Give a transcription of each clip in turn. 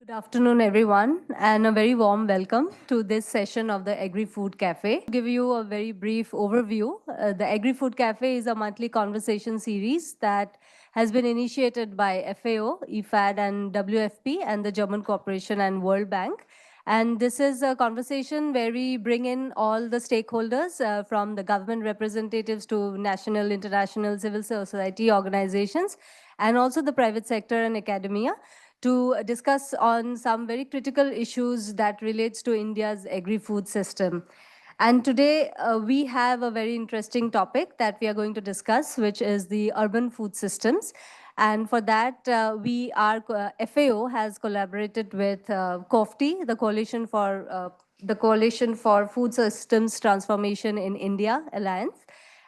Good afternoon, everyone, and a very warm welcome to this session of the Agri-Food Cafe. To give you a very brief overview, the Agri-Food Cafe is a monthly conversation series that has been initiated by FAO, IFAD, and WFP, and the German Corporation and World Bank. And this is a conversation where we bring in all the stakeholders from the government representatives to national, international, civil society organizations, and also the private sector and academia, to discuss on some very critical issues that relates to India's agri-food system. And today we have a very interesting topic that we are going to discuss, which is the urban food systems. And for that, FAO has collaborated with COFTI, the Coalition for Food Systems Transformation in India Alliance.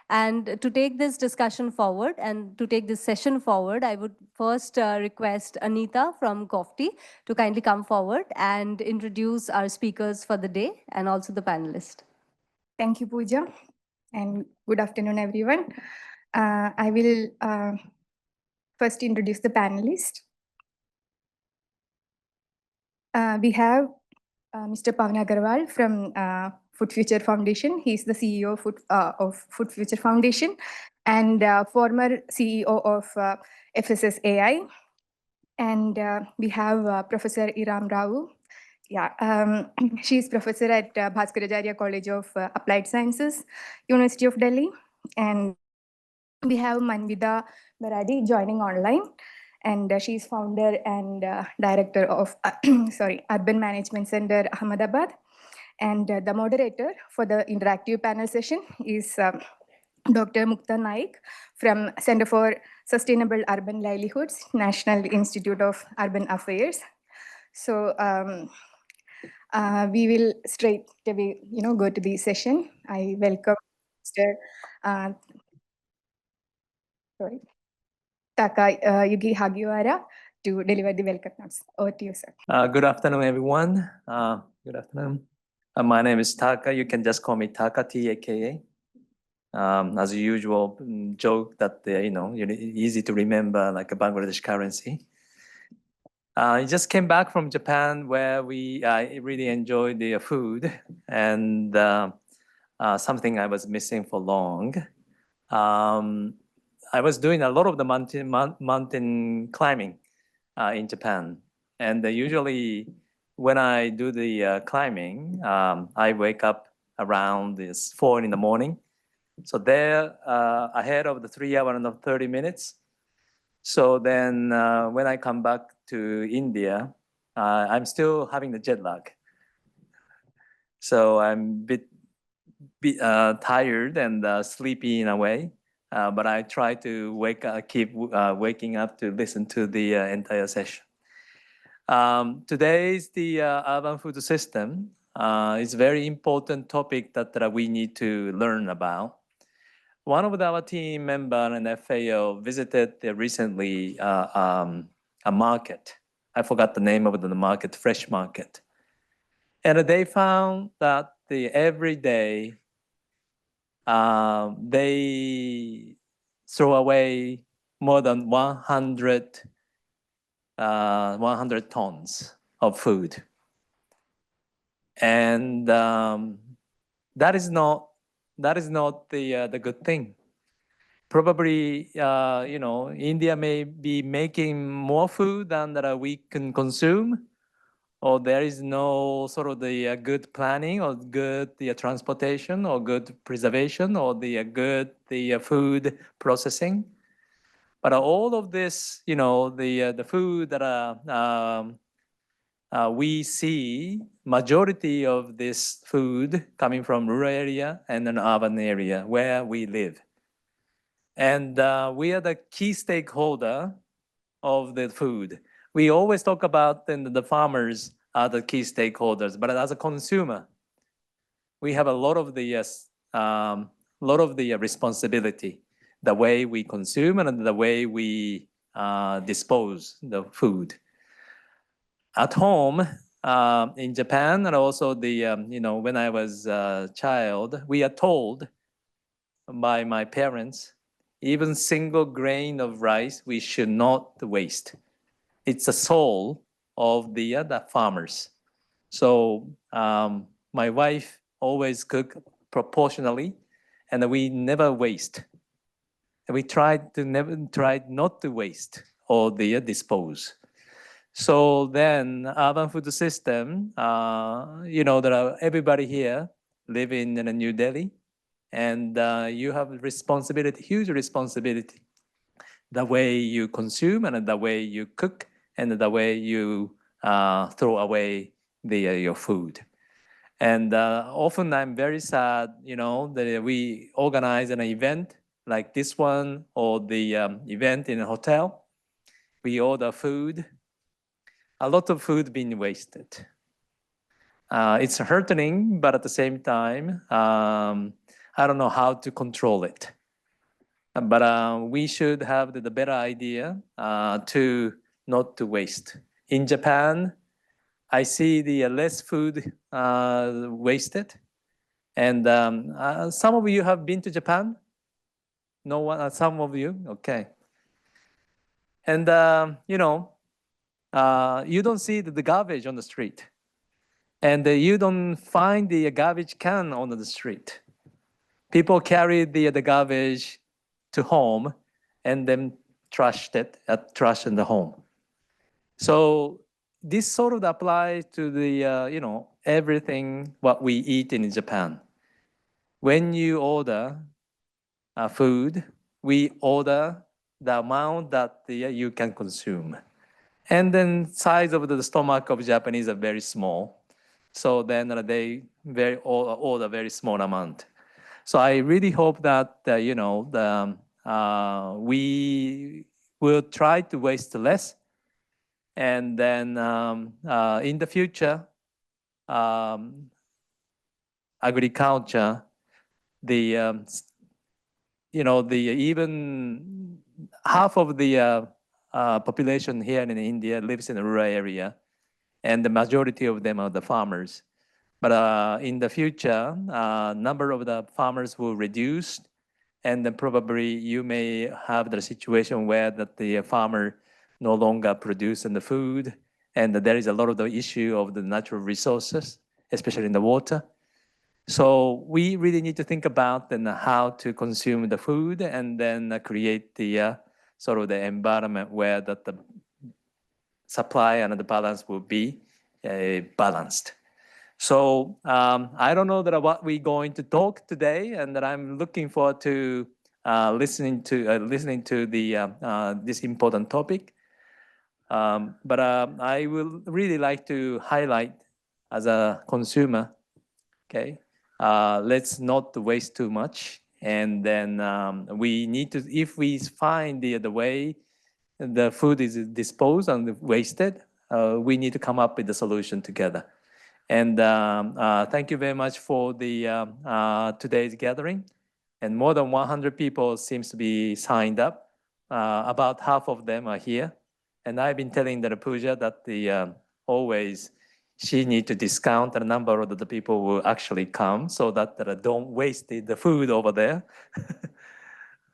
And to take this discussion forward and to take this session forward, I would first request Anita from COFTI to kindly come forward and introduce our speakers for the day and also the panelists. Thank you, Pooja, and good afternoon, everyone. I will first introduce the panelists. We have Mr. Pawan Agarwal from Food Future Foundation. He's the CEO of Food Future Foundation and former CEO of FSSAI. And we have Professor Eram S. She's professor at Bhaskaracharya College of Applied Sciences, University of Delhi. And we have Manvita Baradi joining online. And she's founder and director of Urban Management Center, Ahmedabad. And the moderator for the interactive panel session is Dr. Mukta Naik from Center for Sustainable Urban Livelihoods, National Institute of Urban Affairs. So we will straight away, go to the session. I welcome Mr. Taka Yugi Hagiwara to deliver the welcome notes. Over to you, sir. Good afternoon, everyone. Good afternoon. My name is Taka. You can just call me Taka, T-A-K-A. As usual, joke that, easy to remember, like a Bangladesh currency. I just came back from Japan where I really enjoyed the food and something I was missing for long. I was doing a lot of the mountain climbing in Japan. And usually when I do the climbing, I wake up around 4 in the morning. So there ahead of the 3 hours and 30 minutes. So then when I come back to India, I'm still having the jet lag. So I'm a bit tired and sleepy in a way. But I try to keep waking up to listen to the entire session. Today's the urban food system is a very important topic that we need to learn about. One of our team member in FAO visited recently a market. I forgot the name of the market, fresh market. And they found that every day they throw away more than 100 tons of food. And that is not the good thing. Probably, India may be making more food than that we can consume, or there is no sort of the good planning or good transportation or good preservation or the good food processing. But all of this, the food that we see, majority of this food coming from rural area and an urban area where we live. And we are the key stakeholder of the food. We always talk about the farmers are the key stakeholders, but as a consumer, we have a lot of the responsibility, the way we consume and the way we dispose the food. At home, in Japan, and also when I was a child, we are told by my parents, even single grain of rice, we should not waste. It's a soul of the farmers. So my wife always cook proportionally, and we never waste. And we tried not to waste or dispose. So then, urban food system, there are everybody here living in New Delhi, and you have responsibility, huge responsibility, the way you consume and the way you cook and the way you throw away your food. And often I'm very sad, that we organize an event like this one or the event in a hotel. We order food. A lot of food being wasted. It's hurting, but at the same time, I don't know how to control it. But we should have the better idea to not to waste. In Japan, I see the less food wasted. And some of you have been to Japan? No one, some of you? Okay. And, you don't see the garbage on the street. And you don't find the garbage can on the street. People carry the garbage to home and then trash in the home. So this sort of applies to the, everything what we eat in Japan. When you order food, we order the amount that you can consume. And then size of the stomach of Japanese are very small. So then they order very small amount. So I really hope that, we will try to waste less. And then in the future, agriculture, the even half of the population here in India lives in a rural area, and the majority of them are the farmers. But in the future, number of the farmers will reduce, and then probably you may have the situation where that the farmer no longer producing the food, and there is a lot of the issue of the natural resources, especially in the water. So we really need to think about then how to consume the food and then create the sort of the environment where that the supply and the balance will be balanced. So I don't know that what we're going to talk today, and that I'm looking forward to listening to the this important topic. But I will really like to highlight as a consumer, okay, let's not waste too much. And then we need to, if we find the way the food is disposed and wasted, we need to come up with the solution together. And thank you very much for the today's gathering. And more than 100 people seems to be signed up. About half of them are here. And I've been telling the Pooja that the always she need to discount the number of the people who actually come so that they don't waste the food over there.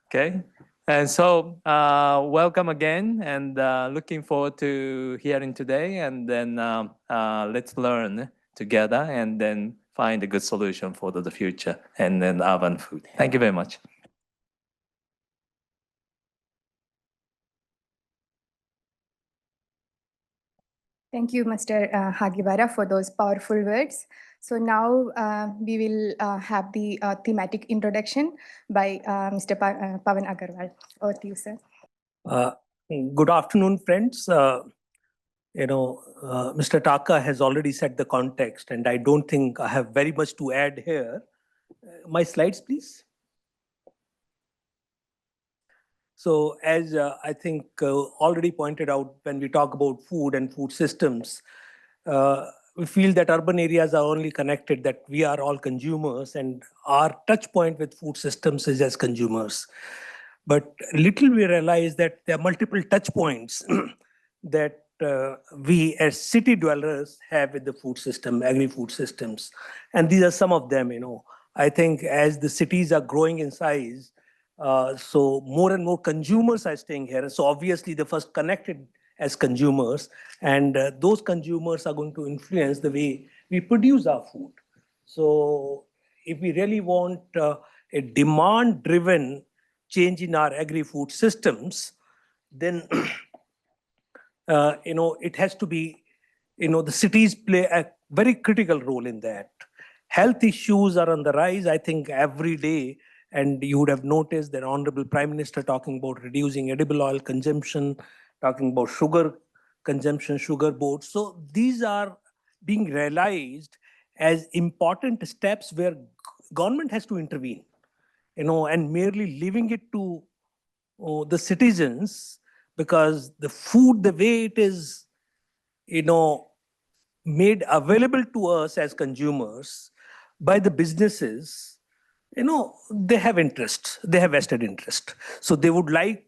Okay. And so welcome again, and looking forward to hearing today, and then let's learn together and then find a good solution for the future and then urban food. Thank you very much. Thank you, Mr. Hagibara, for those powerful words. So now we will have the thematic introduction by Mr. Pawan Agarwal. Over to you, sir. Good afternoon, friends. Mr. Taka has already set the context, and I don't think I have very much to add here. My slides, please. So as I think already pointed out, when we talk about food and food systems, we feel that urban areas are only connected, that we are all consumers, and our touch point with food systems is as consumers. But little we realize that there are multiple touch points that we as city dwellers have with the food system, agri-food systems. And these are some of them. I think as the cities are growing in size, so more and more consumers are staying here. So obviously the first connected as consumers, and those consumers are going to influence the way we produce our food. So if we really want a demand-driven change in our agri-food systems, then it has to be, the cities play a very critical role in that. Health issues are on the rise, I think, every day. And you would have noticed that Honorable Prime Minister talking about reducing edible oil consumption, talking about sugar consumption, sugar boards. So these are being realized as important steps where government has to intervene, and merely leaving it to the citizens, because the food, the way it is, made available to us as consumers by the businesses, they have interest, they have vested interest. So they would like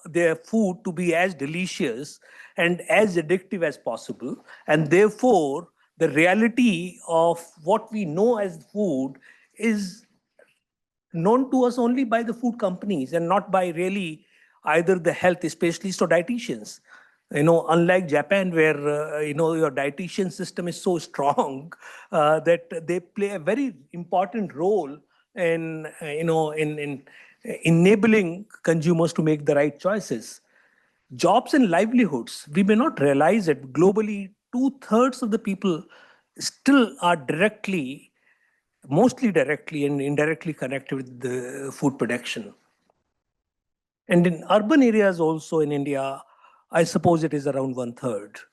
their food to be as delicious and as addictive as possible. And therefore, the reality of what we know as food is known to us only by the food companies and not by really either the health specialists or dietitians. Unlike Japan, where your dietitian system is so strong that they play a very important role in in enabling consumers to make the right choices. Jobs and livelihoods. We may not realize that globally, 2/3 of the people still are mostly directly and indirectly connected with the food production. And in urban areas also in India, I suppose it is around 1/3.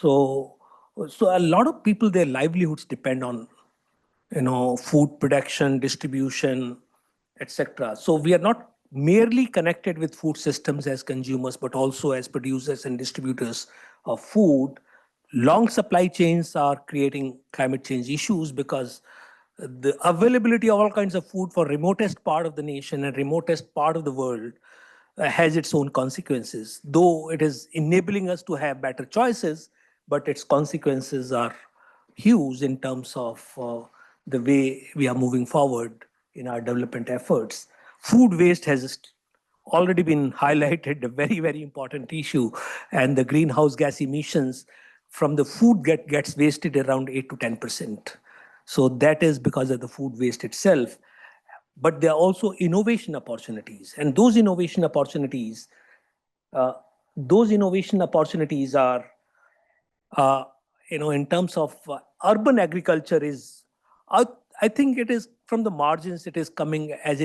So a lot of people, their livelihoods depend on food production, distribution, etc. So we are not merely connected with food systems as consumers, but also as producers and distributors of food. Long supply chains are creating climate change issues because the availability of all kinds of food for remotest part of the nation and remotest part of the world has its own consequences. Though it is enabling us to have better choices, but its consequences are huge in terms of the way we are moving forward in our development efforts. Food waste has already been highlighted, a very, very important issue, and the greenhouse gas emissions from the food gets wasted around 8 to 10%. So that is because of the food waste itself. But there are also innovation opportunities, and those innovation opportunities are, in terms of urban agriculture is, I think it is from the margins, it is coming as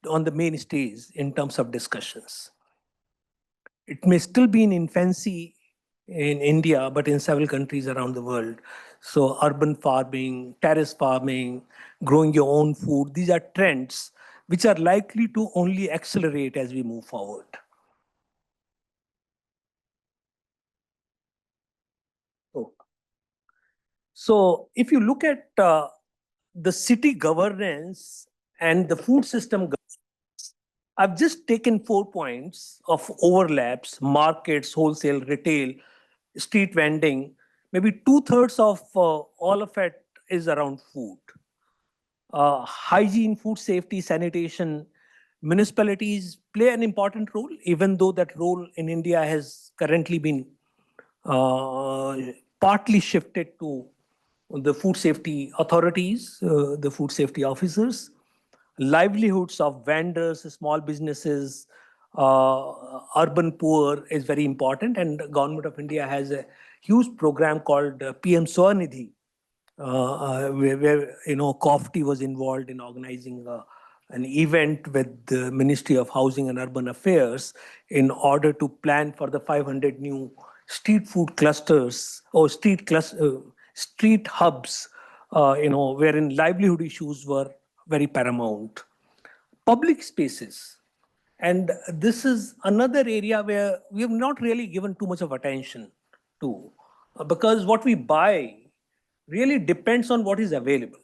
on the main stage in terms of discussions. It may still be in infancy in India, but in several countries around the world. So urban farming, terrace farming, growing your own food, these are trends which are likely to only accelerate as we move forward. So if you look at the city governance and the food system governance, I've just taken 4 points of overlaps: markets, wholesale, retail, street vending. Maybe 2/3 of all of it is around food. Hygiene, food safety, sanitation, municipalities play an important role, even though that role in India has currently been partly shifted to the food safety authorities, the food safety officers. Livelihoods of vendors, small businesses, urban poor is very important, and the government of India has a huge program called PM Swanidhi, where COFT was involved in organizing an event with the Ministry of Housing and Urban Affairs in order to plan for the 500 new street food clusters or street hubs, wherein livelihood issues were very paramount. Public spaces. And this is another area where we have not really given too much of attention to, because what we buy really depends on what is available.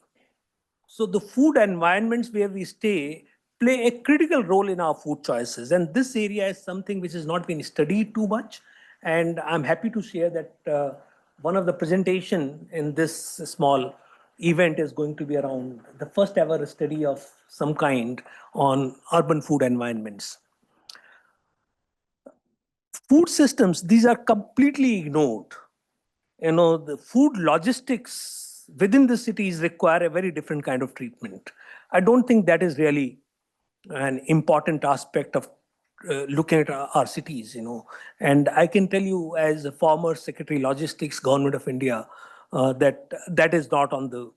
So the food environments where we stay play a critical role in our food choices. And this area is something which has not been studied too much. And I'm happy to share that one of the presentation in this small event is going to be around the first ever study of some kind on urban food environments. Food systems, these are completely ignored. The food logistics within the cities require a very different kind of treatment. I don't think that is really an important aspect of looking at our cities, And I can tell you, as a former Secretary Logistics, Government of India, that is not on the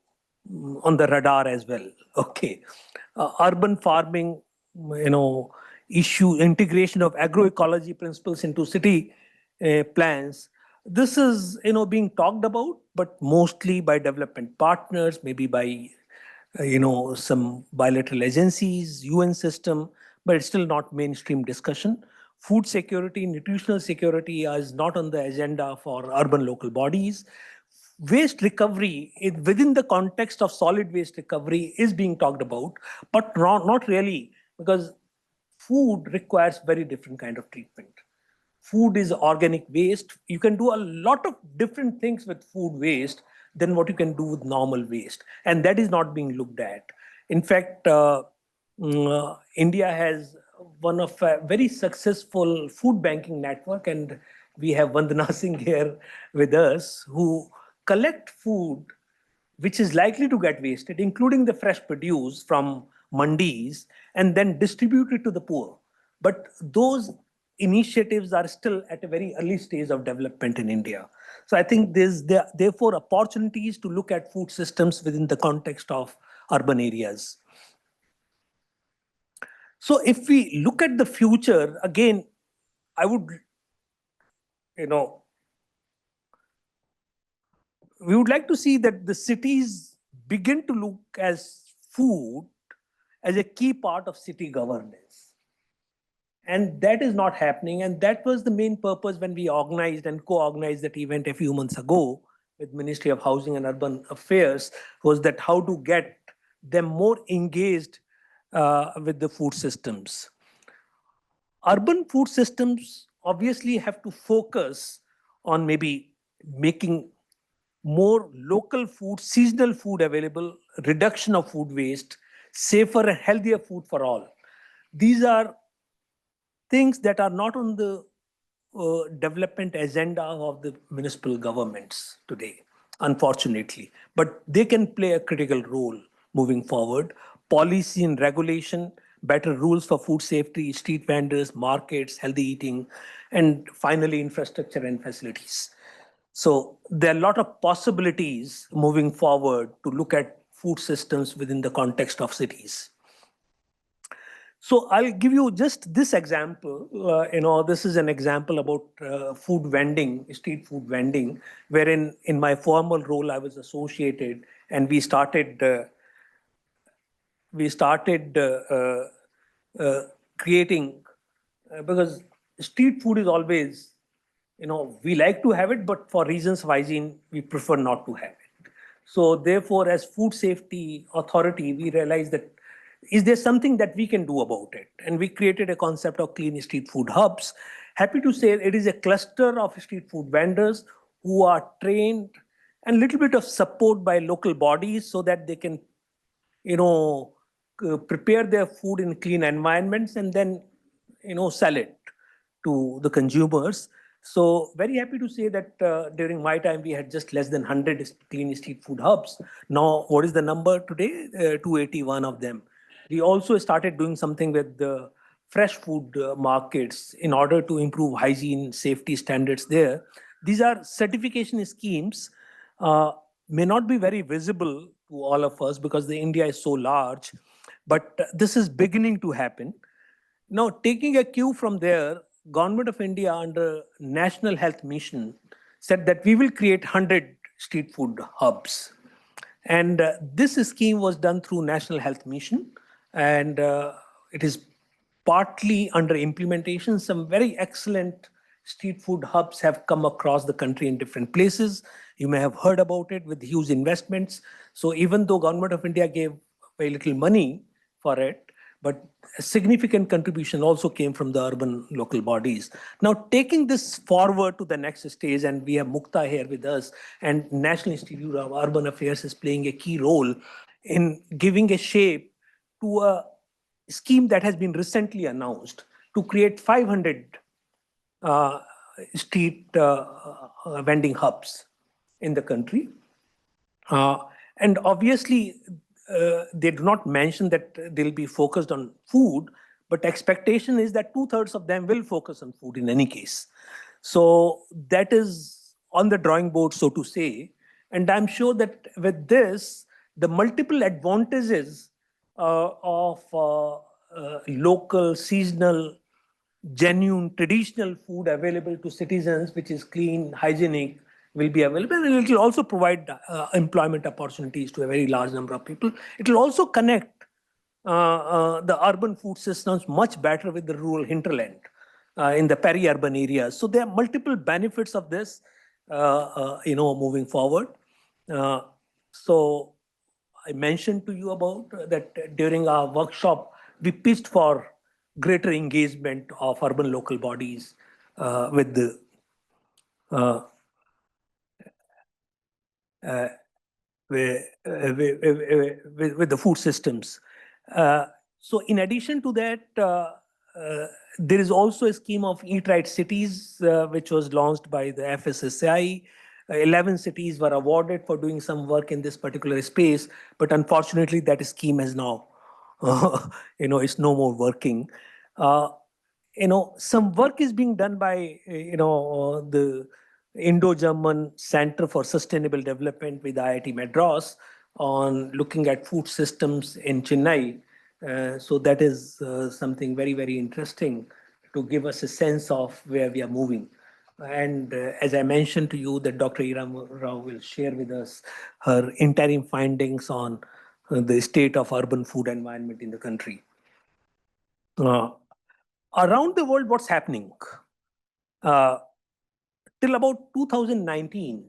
radar as well. Okay, urban farming, issue integration of agroecology principles into city plans. This is being talked about, but mostly by development partners, maybe by some bilateral agencies, UN system, but it's still not mainstream discussion. Food security, nutritional security is not on the agenda for urban local bodies. Waste recovery within the context of solid waste recovery is being talked about, but not really, because food requires very different kind of treatment. Food is organic waste. You can do a lot of different things with food waste than what you can do with normal waste. And that is not being looked at. In fact, India has one of a very successful food banking network, and we have Vandana Singh here with us, who collect food which is likely to get wasted, including the fresh produce from mandis, and then distribute it to the poor. But those initiatives are still at a very early stage of development in India. So I think there's therefore opportunities to look at food systems within the context of urban areas. So if we look at the future, again, I would, we would like to see that the cities begin to look as food as a key part of city governance. And that is not happening. And that was the main purpose when we organized and co-organized that event a few months ago with Ministry of Housing and Urban Affairs, was that how to get them more engaged with the food systems. Urban food systems obviously have to focus on maybe making more local food, seasonal food available, reduction of food waste, safer and healthier food for all. These are things that are not on the development agenda of the municipal governments today, unfortunately. But they can play a critical role moving forward. Policy and regulation, better rules for food safety, street vendors, markets, healthy eating, and finally infrastructure and facilities. So there are a lot of possibilities moving forward to look at food systems within the context of cities. So I'll give you just this example. This is an example about food vending, street food vending, wherein in my formal role I was associated, and we started creating, because street food is always, we like to have it, but for reasons of hygiene, we prefer not to have it. So therefore, as food safety authority, we realized that is there something that we can do about it? And we created a concept of clean street food hubs. Happy to say it is a cluster of street food vendors who are trained and a little bit of support by local bodies so that they can, prepare their food in clean environments and then, sell it to the consumers. So very happy to say that during my time, we had just less than 100 clean street food hubs. Now, what is the number today? 281 of them. We also started doing something with the fresh food markets in order to improve hygiene, safety standards there. These are certification schemes, may not be very visible to all of us because the India is so large, but this is beginning to happen. Now, taking a cue from there, Government of India under National Health Mission said that we will create 100 street food hubs. And this scheme was done through National Health Mission, and it is partly under implementation. Some very excellent street food hubs have come across the country in different places. You may have heard about it with huge investments. So even though Government of India gave very little money for it, but a significant contribution also came from the urban local bodies. Now, taking this forward to the next stage, and we have Mukta here with us, and National Institute of Urban Affairs is playing a key role in giving a shape to a scheme that has been recently announced to create 500 street vending hubs in the country. And obviously, they do not mention that they'll be focused on food, but expectation is that 2/3 of them will focus on food in any case. So that is on the drawing board, so to say. And I'm sure that with this, the multiple advantages of local, seasonal, genuine, traditional food available to citizens, which is clean, hygienic, will be available. And it will also provide employment opportunities to a very large number of people. It will also connect the urban food systems much better with the rural hinterland in the peri-urban areas. So there are multiple benefits of this, moving forward. So I mentioned to you about that during our workshop, we pitched for greater engagement of urban local bodies with the uh, uh, with the food systems. So in addition to that, there is also a scheme of Eat Right Cities, which was launched by the FSSAI. 11 cities were awarded for doing some work in this particular space, but unfortunately that scheme is now, it's no more working. Some work is being done by, the Indo-German Center for Sustainable Development with IIT Madras on looking at food systems in Chennai. So that is something very, very interesting to give us a sense of where we are moving. And as I mentioned to you, that Dr. Eram Rao will share with us her interim findings on the state of urban food environment in the country. Around the world, what's happening? Till about 2019,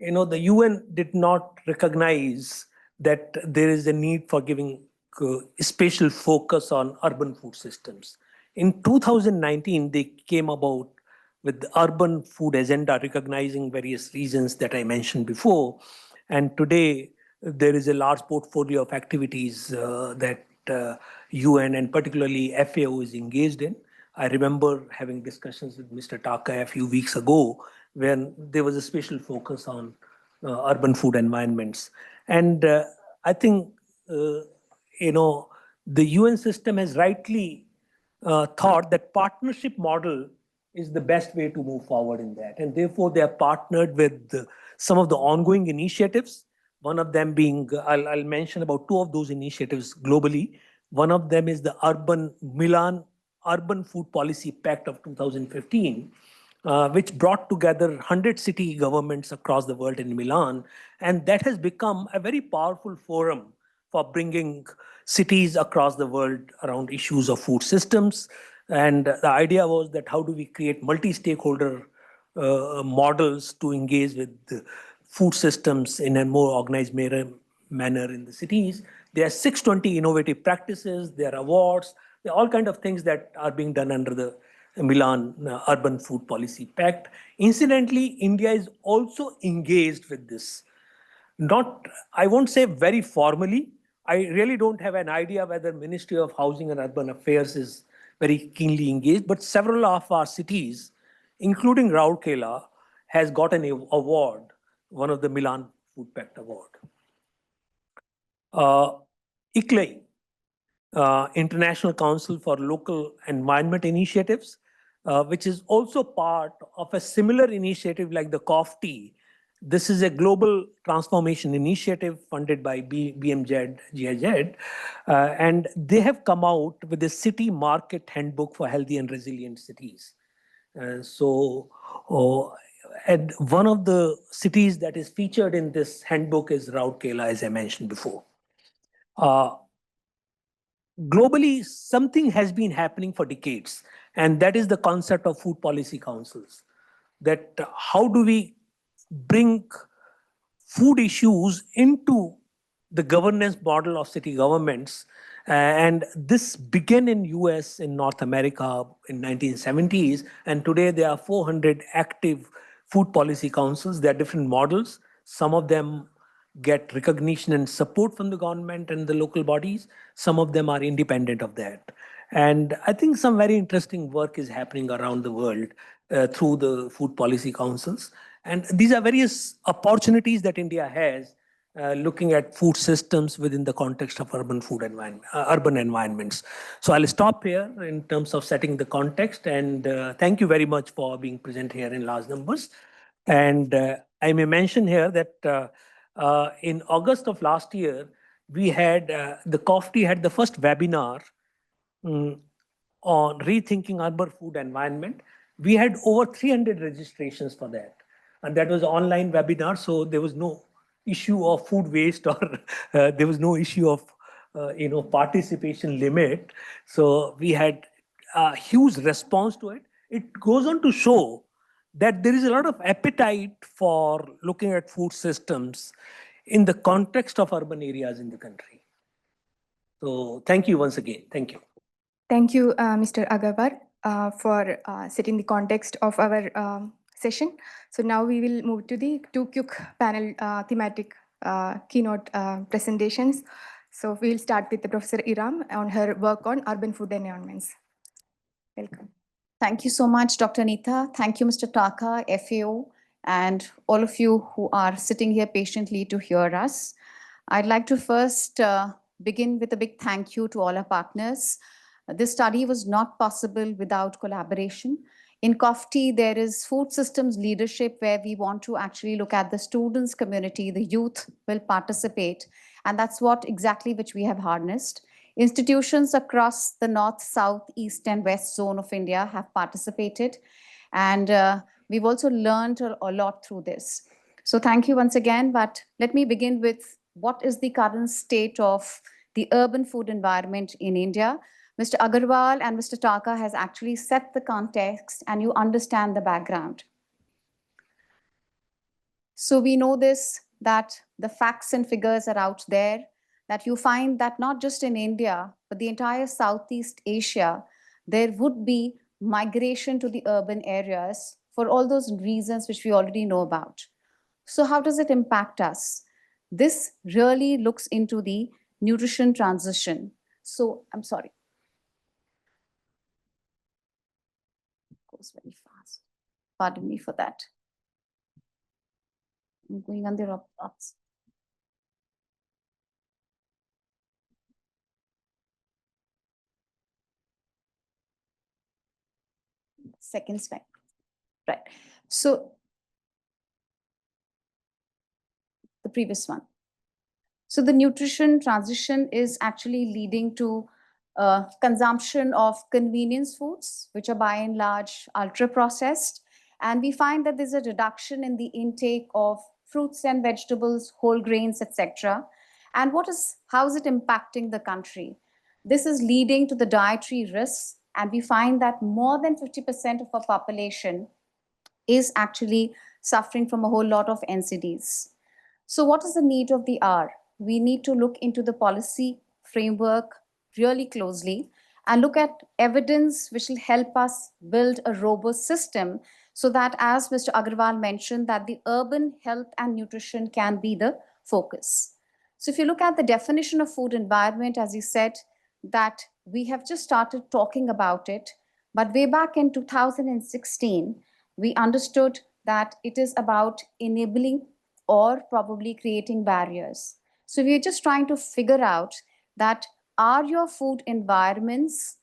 the UN did not recognize that there is a need for giving special focus on urban food systems. In 2019, they came about with the urban food agenda, recognizing various reasons that I mentioned before. And today, there is a large portfolio of activities that UN and particularly FAO is engaged in. I remember having discussions with Mr. Taka a few weeks ago when there was a special focus on urban food environments. And I think, the UN system has rightly thought that partnership model is the best way to move forward in that. And therefore, they are partnered with some of the ongoing initiatives. One of them being, I'll mention about two of those initiatives globally. One of them is the Milan Urban Food Policy Pact of 2015, which brought together 100 city governments across the world in Milan. And that has become a very powerful forum for bringing cities across the world around issues of food systems. And the idea was that how do we create multi-stakeholder models to engage with the food systems in a more organized manner in the cities. There are 620 innovative practices, there are awards, there are all kinds of things that are being done under the Milan Urban Food Policy Pact. Incidentally, India is also engaged with this. Not, I won't say very formally. I really don't have an idea whether Ministry of Housing and Urban Affairs is very keenly engaged, but several of our cities, including Rourkela, has got an award, one of the Milan Food Pact Award. ICLEI, International Council for Local Environment Initiatives, which is also part of a similar initiative like the COFT. This is a global transformation initiative funded by BMZ, GIZ, and they have come out with a city market handbook for healthy and resilient cities. And one of the cities that is featured in this handbook is Rourkela, as I mentioned before. Globally, something has been happening for decades, and that is the concept of food policy councils. That how do we bring food issues into the governance model of city governments? And this began in US, in North America in 1970s, and today there are 400 active food policy councils. There are different models. Some of them get recognition and support from the government and the local bodies. Some of them are independent of that. And I think some very interesting work is happening around the world through the food policy councils. And these are various opportunities that India has looking at food systems within the context of urban environments. So I'll stop here in terms of setting the context. And thank you very much for being present here in large numbers. And I may mention here that in August of last year, we had the COFTI had the first webinar on rethinking urban food environment. We had over 300 registrations for that. And that was an online webinar, so there was no issue of food waste or there was no issue of participation limit. So we had a huge response to it. It goes on to show that there is a lot of appetite for looking at food systems in the context of urban areas in the country. So thank you once again. Thank you. Thank you, Mr. Agarwal, for setting the context of our session. So now we will move to the two quick panel thematic keynote presentations. So we'll start with Professor Eram on her work on urban food environments. Welcome. Thank you so much, Dr. Neeta. Thank you, Mr. Taka, FAO, and all of you who are sitting here patiently to hear us. I'd like to first begin with a big thank you to all our partners. This study was not possible without collaboration. In COFTI, there is food systems leadership where we want to actually look at the students community, the youth will participate. And that's what exactly which we have harnessed. Institutions across the north, south, east, and west zone of India have participated. And we've also learned a lot through this. So thank you once again, but let me begin with what is the current state of the urban food environment in India. Mr. Agarwal and Mr. Taka has actually set the context and you understand the background. So we know this, that the facts and figures are out there, that you find that not just in India, but the entire Southeast Asia, there would be migration to the urban areas for all those reasons which we already know about. So how does it impact us? This really looks into the nutrition transition. So I'm sorry. It goes very fast. Pardon me for that. I'm going on the wrong paths. Second slide. Right. So the previous one. So the nutrition transition is actually leading to consumption of convenience foods, which are by and large ultra processed. And we find that there's a reduction in the intake of fruits and vegetables, whole grains, etc. And how is it impacting the country? This is leading to the dietary risks. And we find that more than 50% of our population is actually suffering from a whole lot of NCDs. So what is the need of the hour? We need to look into the policy framework really closely and look at evidence which will help us build a robust system so that, as Mr. Agarwal mentioned, that the urban health and nutrition can be the focus. So if you look at the definition of food environment, as he said, that we have just started talking about it, but way back in 2016, we understood that it is about enabling or probably creating barriers. So we're just trying to figure out that are your food environments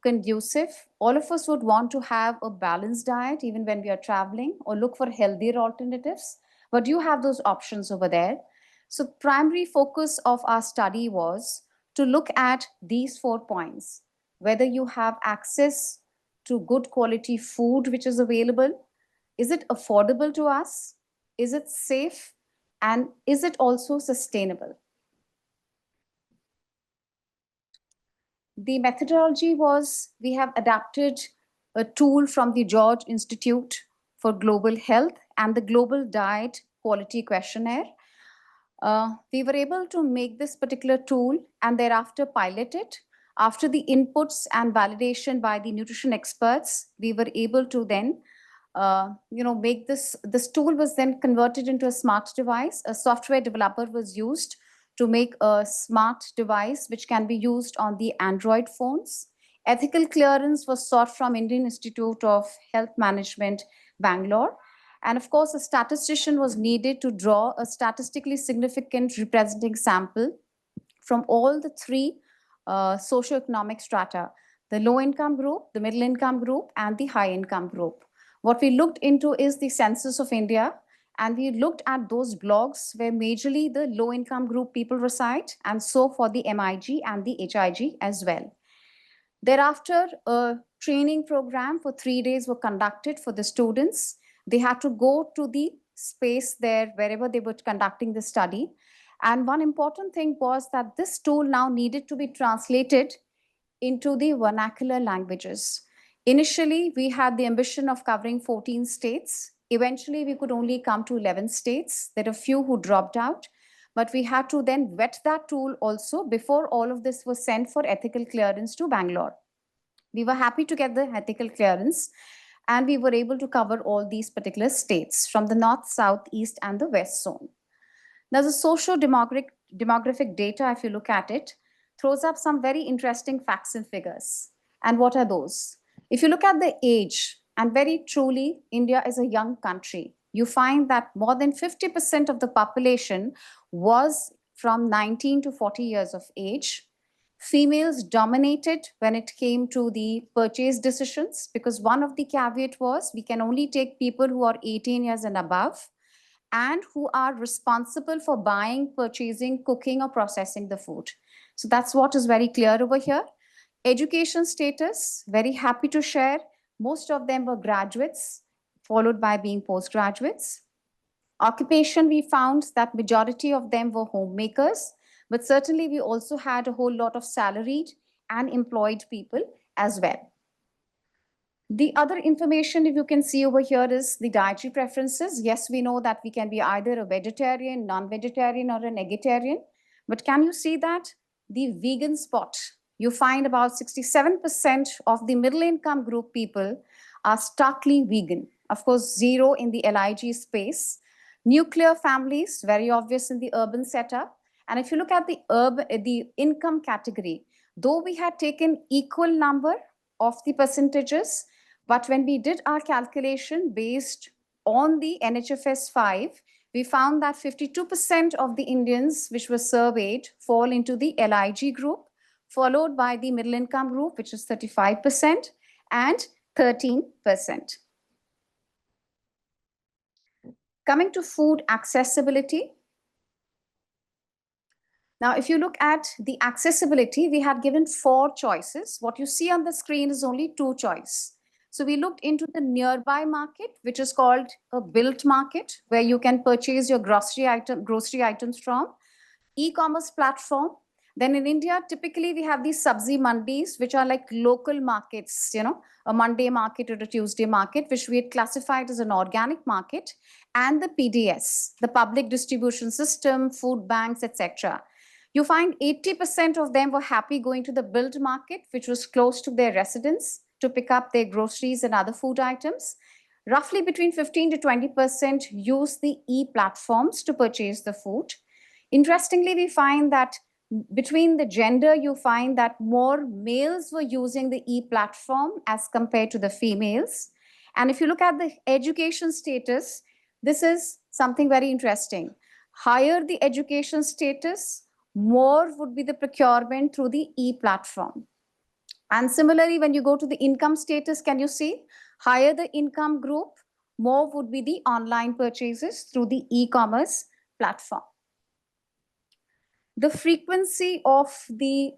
conducive? All of us would want to have a balanced diet even when we are traveling or look for healthier alternatives, but you have those options over there. So primary focus of our study was to look at these 4 points, whether you have access to good quality food which is available, is it affordable to us, is it safe, and is it also sustainable? The methodology was we have adapted a tool from the George Institute for Global Health and the Global Diet Quality Questionnaire. We were able to make this particular tool and thereafter pilot it. After the inputs and validation by the nutrition experts, we were able to then make this tool was then converted into a smart device. A software developer was used to make a smart device which can be used on the Android phones, Ethical clearance was sought from Indian Institute of Health Management, Bangalore. And of course, a statistician was needed to draw a statistically significant representing sample from all the three socioeconomic strata, the low income group, the middle income group, and the high income group. What we looked into is the census of India, and we looked at those blogs where majorly the low income group people reside, and so for the MIG and the HIG as well. Thereafter, a training program for 3 days were conducted for the students. They had to go to the space there, wherever they were conducting the study. And one important thing was that this tool now needed to be translated into the vernacular languages. Initially, we had the ambition of covering 14 states. Eventually, we could only come to 11 states. There are a few who dropped out, but we had to then vet that tool also before all of this was sent for ethical clearance to Bangalore. We were happy to get the ethical clearance, and we were able to cover all these particular states from the north, south, east, and the west zone. Now, the socio-demographic data, if you look at it, throws up some very interesting facts and figures. And what are those? If you look at the age, and very truly, India is a young country, you find that more than 50% of the population was from 19 to 40 years of age. Females dominated when it came to the purchase decisions, because one of the caveat was we can only take people who are 18 years and above and who are responsible for buying, purchasing, cooking, or processing the food. So that's what is very clear over here. Education status, very happy to share. Most of them were graduates, followed by being postgraduates. Occupation, we found that majority of them were homemakers, but certainly we also had a whole lot of salaried and employed people as well. The other information, if you can see over here, is the dietary preferences. Yes, we know that we can be either a vegetarian, non-vegetarian, or a negitarian. But can you see that the vegan spot, you find about 67% of the middle income group people are starkly vegan. Of course, zero in the LIG space. Nuclear families, very obvious in the urban setup. And if you look at the income category, though we had taken equal number of the percentages, but when we did our calculation based on the NHFS 5, we found that 52% of the Indians which were surveyed fall into the LIG group, followed by the middle income group, which is 35%, and 13%. Coming to food accessibility. Now, if you look at the accessibility, we had given 4 choices. What you see on the screen is only 2 choices. So we looked into the nearby market, which is called a built market, where you can purchase your grocery items from. E-commerce platform. Then in India, typically we have these sabzi mandis, which are like local markets, you know, a Monday market or a Tuesday market, which we had classified as an organic market, and the PDS, the public distribution system, food banks, etc. You find 80% of them were happy going to the built market, which was close to their residence, to pick up their groceries and other food items. Roughly between 15 to 20% use the e-platforms to purchase the food. Interestingly, we find that between the gender, you find that more males were using the e-platform as compared to the females. And if you look at the education status, this is something very interesting. Higher the education status, more would be the procurement through the e-platform. And similarly, when you go to the income status, can you see? Higher the income group, more would be the online purchases through the e-commerce platform. The frequency of the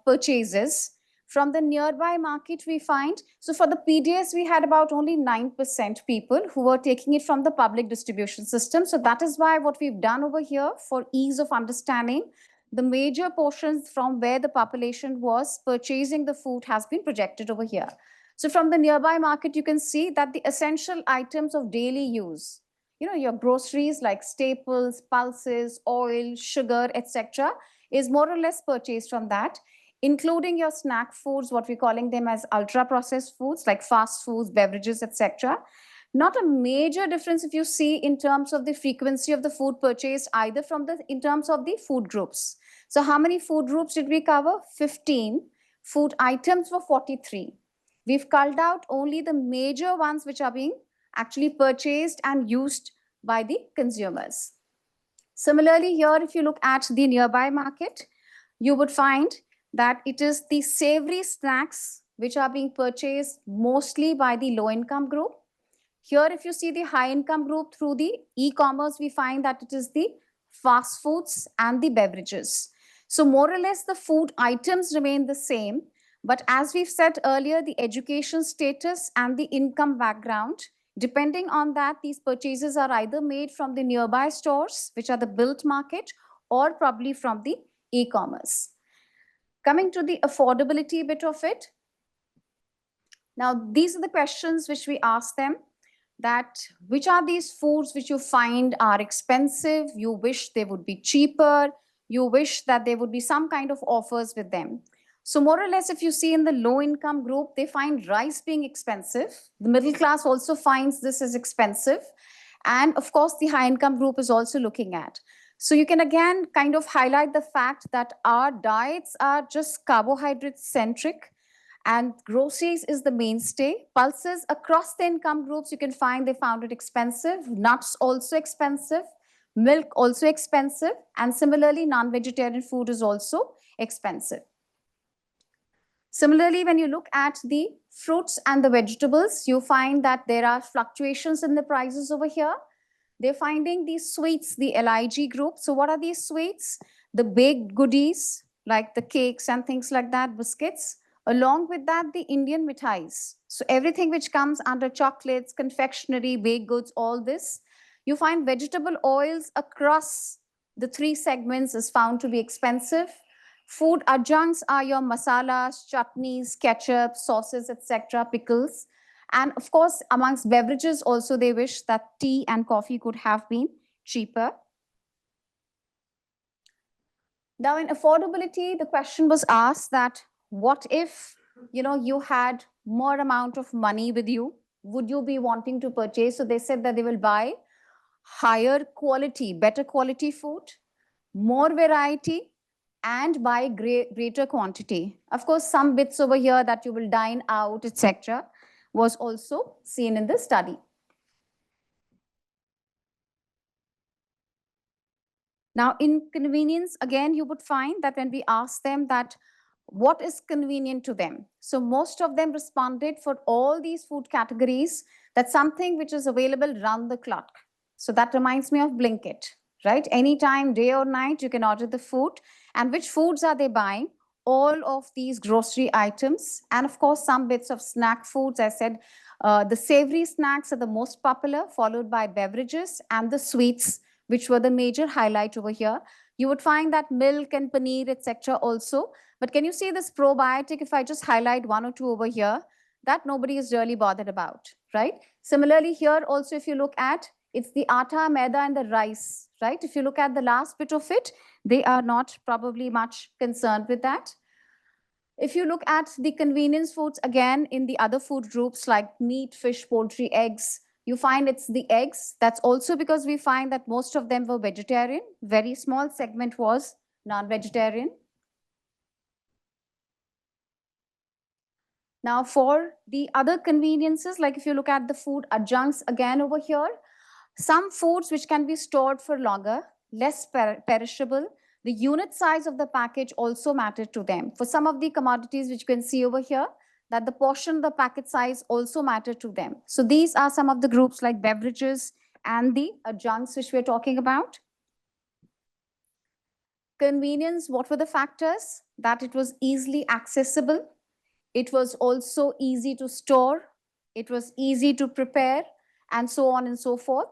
purchases from the nearby market we find, so for the PDS, we had about only 9% people who were taking it from the public distribution system. So that is why what we've done over here for ease of understanding, the major portions from where the population was purchasing the food has been projected over here. So from the nearby market, you can see that the essential items of daily use, you know, your groceries like staples, pulses, oil, sugar, etc., is more or less purchased from that, including your snack foods, what we're calling them as ultra processed foods like fast foods, beverages, etc. Not a major difference if you see in terms of the frequency of the food purchased either from in terms of the food groups. So how many food groups did we cover? 15. Food items were 43. We've culled out only the major ones which are being actually purchased and used by the consumers. Similarly, here, if you look at the nearby market, you would find that it is the savory snacks which are being purchased mostly by the low-income group. Here, if you see the high-income group through the e-commerce, we find that it is the fast foods and the beverages. So more or less, the food items remain the same. But as we've said earlier, the education status and the income background, depending on that, these purchases are either made from the nearby stores, which are the built market, or probably from the e-commerce. Coming to the affordability bit of it. Now, these are the questions which we ask them, that which are these foods which you find are expensive, you wish they would be cheaper, you wish that there would be some kind of offers with them. So more or less, if you see in the low income group, they find rice being expensive. The middle class also finds this as expensive. And of course, the high income group is also looking at. So you can again kind of highlight the fact that our diets are just carbohydrate centric, and groceries is the mainstay. Pulses across the income groups, you can find they found it expensive. Nuts also expensive. Milk also expensive. And similarly, non-vegetarian food is also expensive. Similarly, when you look at the fruits and the vegetables, you find that there are fluctuations in the prices over here. They're finding these sweets, the LIG group. So what are these sweets? The baked goodies, like the cakes and things like that, biscuits. Along with that, the Indian mithais. So everything which comes under chocolates, confectionery, baked goods, all this. You find vegetable oils across the three segments is found to be expensive. Food adjuncts are your masalas, chutneys, ketchup, sauces, etc., pickles. And of course, amongst beverages also, they wish that tea and coffee could have been cheaper. Now, in affordability, the question was asked that what if you had more amount of money with you? Would you be wanting to purchase? So they said that they will buy higher quality, better quality food, more variety, and buy greater quantity. Of course, some bits over here that you will dine out, etc., was also seen in the study. Now, in convenience, again, you would find that when we ask them that what is convenient to them, so most of them responded for all these food categories that something which is available round the clock. So that reminds me of Blinkit, right? Anytime, day or night, you can order the food. And which foods are they buying? All of these grocery items, and of course, some bits of snack foods. I said the savory snacks are the most popular, followed by beverages and the sweets, which were the major highlight over here. You would find that milk and paneer, etc. also. But can you see this probiotic? If I just highlight one or two over here, that nobody is really bothered about, right? Similarly, here also, if you look at, it's the atta, maida, and the rice, right? If you look at the last bit of it, they are not probably much concerned with that. If you look at the convenience foods, again, in the other food groups like meat, fish, poultry, eggs, you find it's the eggs. That's also because we find that most of them were vegetarian. Very small segment was non-vegetarian. Now, for the other conveniences, like if you look at the food adjuncts again over here, some foods which can be stored for longer, less perishable, the unit size of the package also mattered to them. For some of the commodities which you can see over here, that the portion, the packet size also mattered to them. So these are some of the groups like beverages and the adjuncts which we're talking about. Convenience, what were the factors? That it was easily accessible. It was also easy to store. It was easy to prepare, and so on and so forth.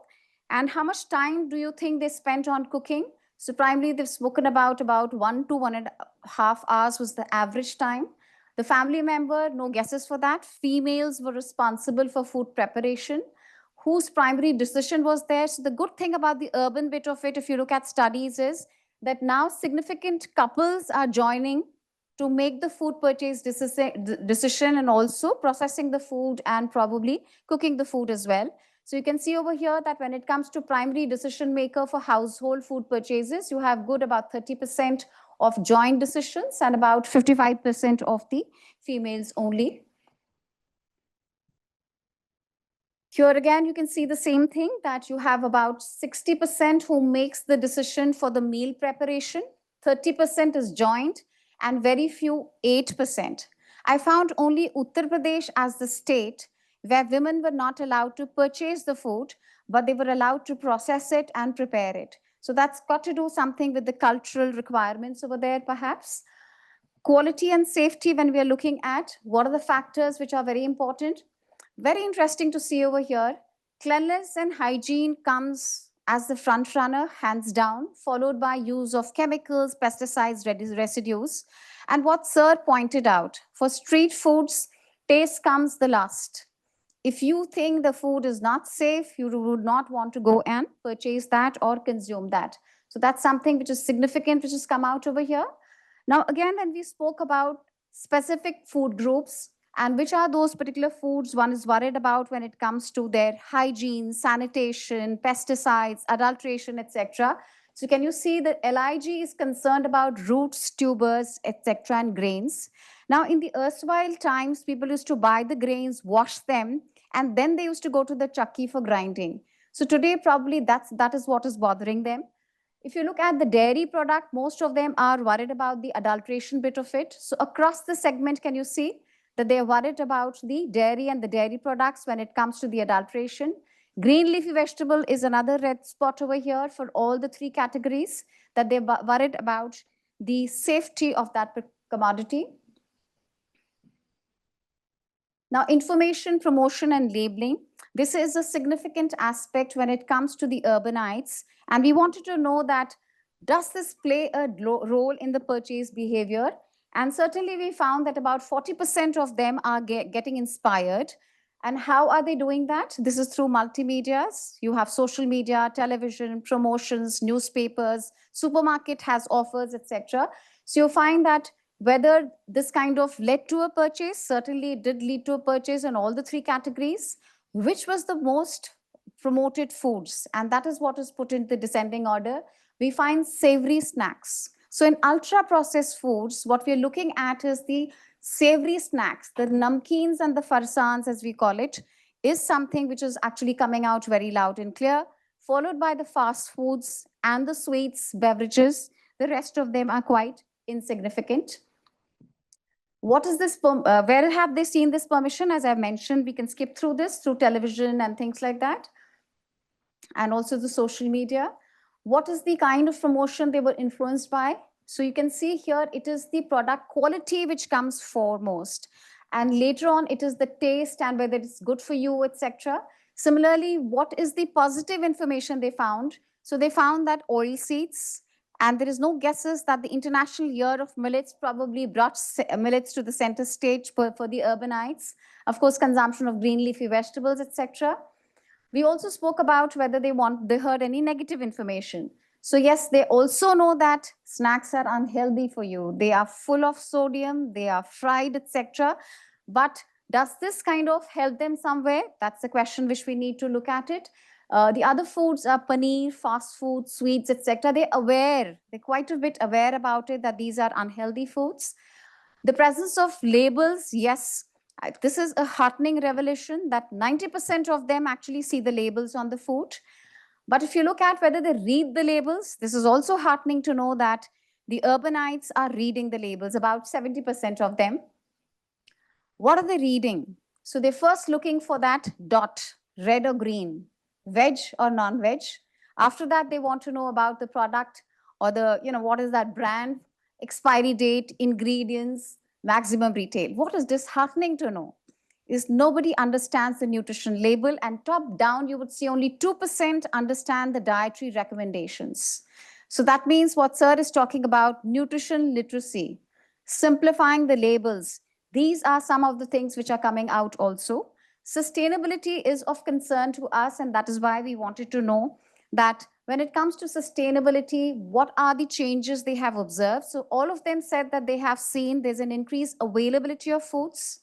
And how much time do you think they spent on cooking? So primarily they've spoken about 1 to 1.5 hours was the average time. The family member, no guesses for that. Females were responsible for food preparation. Whose primary decision was there? So the good thing about the urban bit of it, if you look at studies, is that now significant couples are joining to make the food purchase decision and also processing the food and probably cooking the food as well. So you can see over here that when it comes to primary decision maker for household food purchases, you have good about 30% of joint decisions and about 55% of the females only. Here again, you can see the same thing, that you have about 60% who makes the decision for the meal preparation, 30% is joint, and very few, 8%. I found only Uttar Pradesh as the state where women were not allowed to purchase the food, but they were allowed to process it and prepare it. So that's got to do something with the cultural requirements over there, perhaps. Quality and safety, when we are looking at what are the factors which are very important. Very interesting to see over here. Cleanliness and hygiene comes as the front runner, hands down, followed by use of chemicals, pesticides, residues. And what Sir pointed out, for street foods, taste comes the last. If you think the food is not safe, you would not want to go and purchase that or consume that. So that's something which is significant, which has come out over here. Now, again, when we spoke about specific food groups, and which are those particular foods one is worried about when it comes to their hygiene, sanitation, pesticides, adulteration, etc. So can you see that LIG is concerned about roots, tubers, etc. and grains. Now in the erstwhile times, people used to buy the grains, wash them, and then they used to go to the chakki for grinding. So today probably that is what is bothering them. If you look at the dairy product, most of them are worried about the adulteration bit of it. So across the segment, can you see that they are worried about the dairy and the dairy products when it comes to the adulteration. Green leafy vegetable is another red spot over here for all the three categories, that they're worried about the safety of that commodity. Now, information, promotion, and labeling. This is a significant aspect when it comes to the urbanites. And we wanted to know that, does this play a role in the purchase behavior? And certainly we found that about 40% of them are getting inspired. And how are they doing that? This is through multimedias. You have social media, television, promotions, newspapers, supermarket has offers, etc. So you find that whether this kind of led to a purchase, certainly it did lead to a purchase in all the three categories. Which was the most promoted foods? And that is what is put in the descending order. We find savory snacks. So in ultra processed foods, what we're looking at is the savory snacks, the namkeens and the farsans as we call it, is something which is actually coming out very loud and clear, followed by the fast foods and the sweets, beverages. The rest of them are quite insignificant. What is this? Where have they seen this permission? As I mentioned, we can skip through this through television and things like that, and also the social media. What is the kind of promotion they were influenced by? So you can see here, it is the product quality which comes foremost. And later on, it is the taste and whether it's good for you, etc. Similarly, what is the positive information they found? So they found that oil seeds, and there is no guesses that the International Year of Millets probably brought millets to the center stage for the urbanites. Of course, consumption of green leafy vegetables, etc. We also spoke about whether they heard any negative information. So yes, they also know that snacks are unhealthy for you. They are full of sodium, they are fried, etc. But does this kind of help them somewhere? That's the question which we need to look at it. The other foods are paneer, fast food, sweets, etc. They're quite a bit aware about it, that these are unhealthy foods. The presence of labels, yes, this is a heartening revelation that 90% of them actually see the labels on the food. But if you look at whether they read the labels, this is also heartening to know that the urbanites are reading the labels, about 70% of them. What are they reading? So they're first looking for that dot, red or green, veg or non-veg. After that, they want to know about the product or what is that brand, expiry date, ingredients, maximum retail. What is disheartening to know is nobody understands the nutrition label, and top down, you would see only 2% understand the dietary recommendations. So that means what Sir is talking about, nutrition literacy, simplifying the labels. These are some of the things which are coming out also. Sustainability is of concern to us, and that is why we wanted to know that when it comes to sustainability, what are the changes they have observed? So all of them said that they have seen there's an increased availability of foods.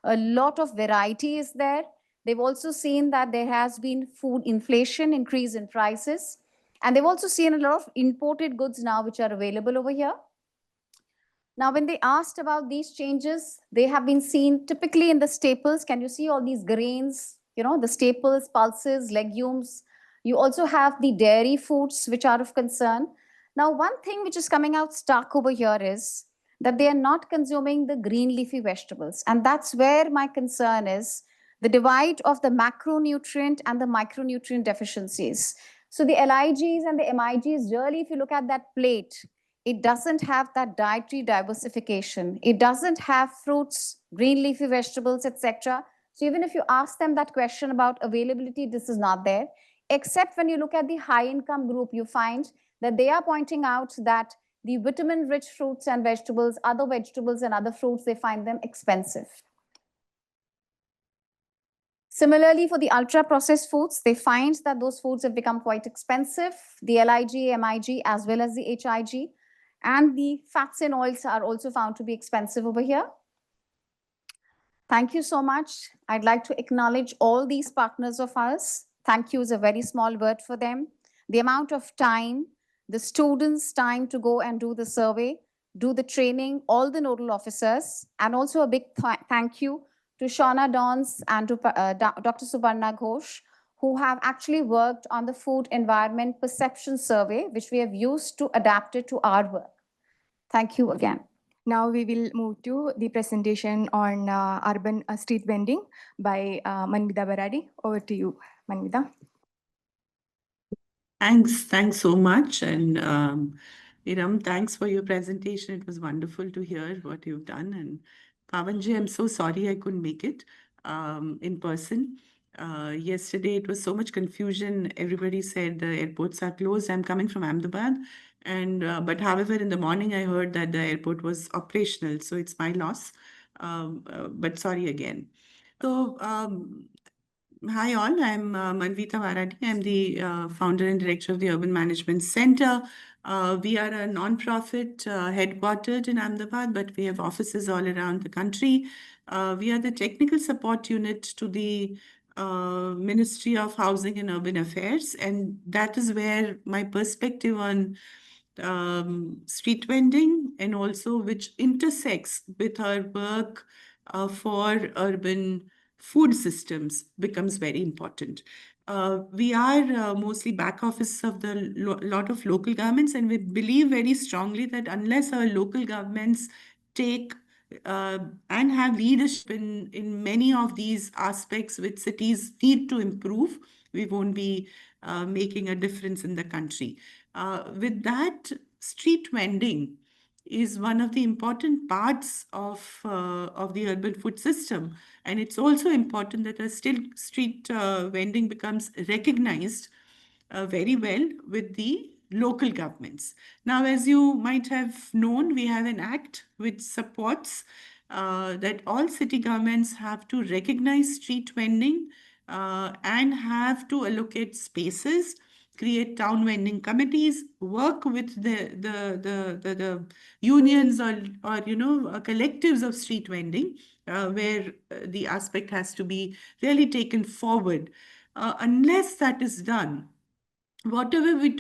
A lot of variety is there. They've also seen that there has been food inflation, increase in prices. And they've also seen a lot of imported goods now which are available over here. Now, when they asked about these changes, they have been seen typically in the staples. Can you see all these grains, the staples, pulses, legumes? You also have the dairy foods, which are of concern. Now, one thing which is coming out stark over here is that they are not consuming the green leafy vegetables. And that's where my concern is, the divide of the macronutrient and the micronutrient deficiencies. So the LIGs and the MIGs, really, if you look at that plate, it doesn't have that dietary diversification. It doesn't have fruits, green leafy vegetables, etc. So even if you ask them that question about availability, this is not there. Except when you look at the high income group, you find that they are pointing out that the vitamin rich fruits and vegetables, other vegetables and other fruits, they find them expensive. Similarly, for the ultra-processed foods, they find that those foods have become quite expensive. The LIG, MIG, as well as the HIG, and the fats and oils are also found to be expensive over here. Thank you so much. I'd like to acknowledge all these partners of ours. Thank you is a very small word for them. The amount of time, the students' time to go and do the survey, do the training, all the nodal officers, and also a big thank you to Shauna Dons and to Dr. Subarna Ghosh, who have actually worked on the food environment perception survey, which we have used to adapt it to our work. Thank you again. Now we will move to the presentation on urban street vending by Manvita Baradi. Over to you, Manvita. Thanks so much. And Eram, thanks for your presentation. It was wonderful to hear what you've done. And Pawanji, I'm so sorry I couldn't make it in person. Yesterday, it was so much confusion. Everybody said the airports are closed. I'm coming from Ahmedabad. And but however, in the morning, I heard that the airport was operational. So it's my loss. But sorry again. So hi all, I'm Manvita Baradi. I'm the founder and director of the Urban Management Center. We are a non-profit headquartered in Ahmedabad, but we have offices all around the country. We are the technical support unit to the Ministry of Housing and Urban Affairs, and that is where my perspective on street vending and also which intersects with our work for urban food systems becomes very important. We are mostly back office of the lot of local governments, and we believe very strongly that unless our local governments take and have leadership in many of these aspects which cities need to improve, we won't be making a difference in the country. With that, street vending is one of the important parts of the urban food system. And it's also important that a street vending becomes recognized very well with the local governments. Now, as you might have known, we have an act which supports that all city governments have to recognize street vending and have to allocate spaces, create town vending committees, work with the unions or collectives of street vending, where the aspect has to be really taken forward. Unless that is done, whatever we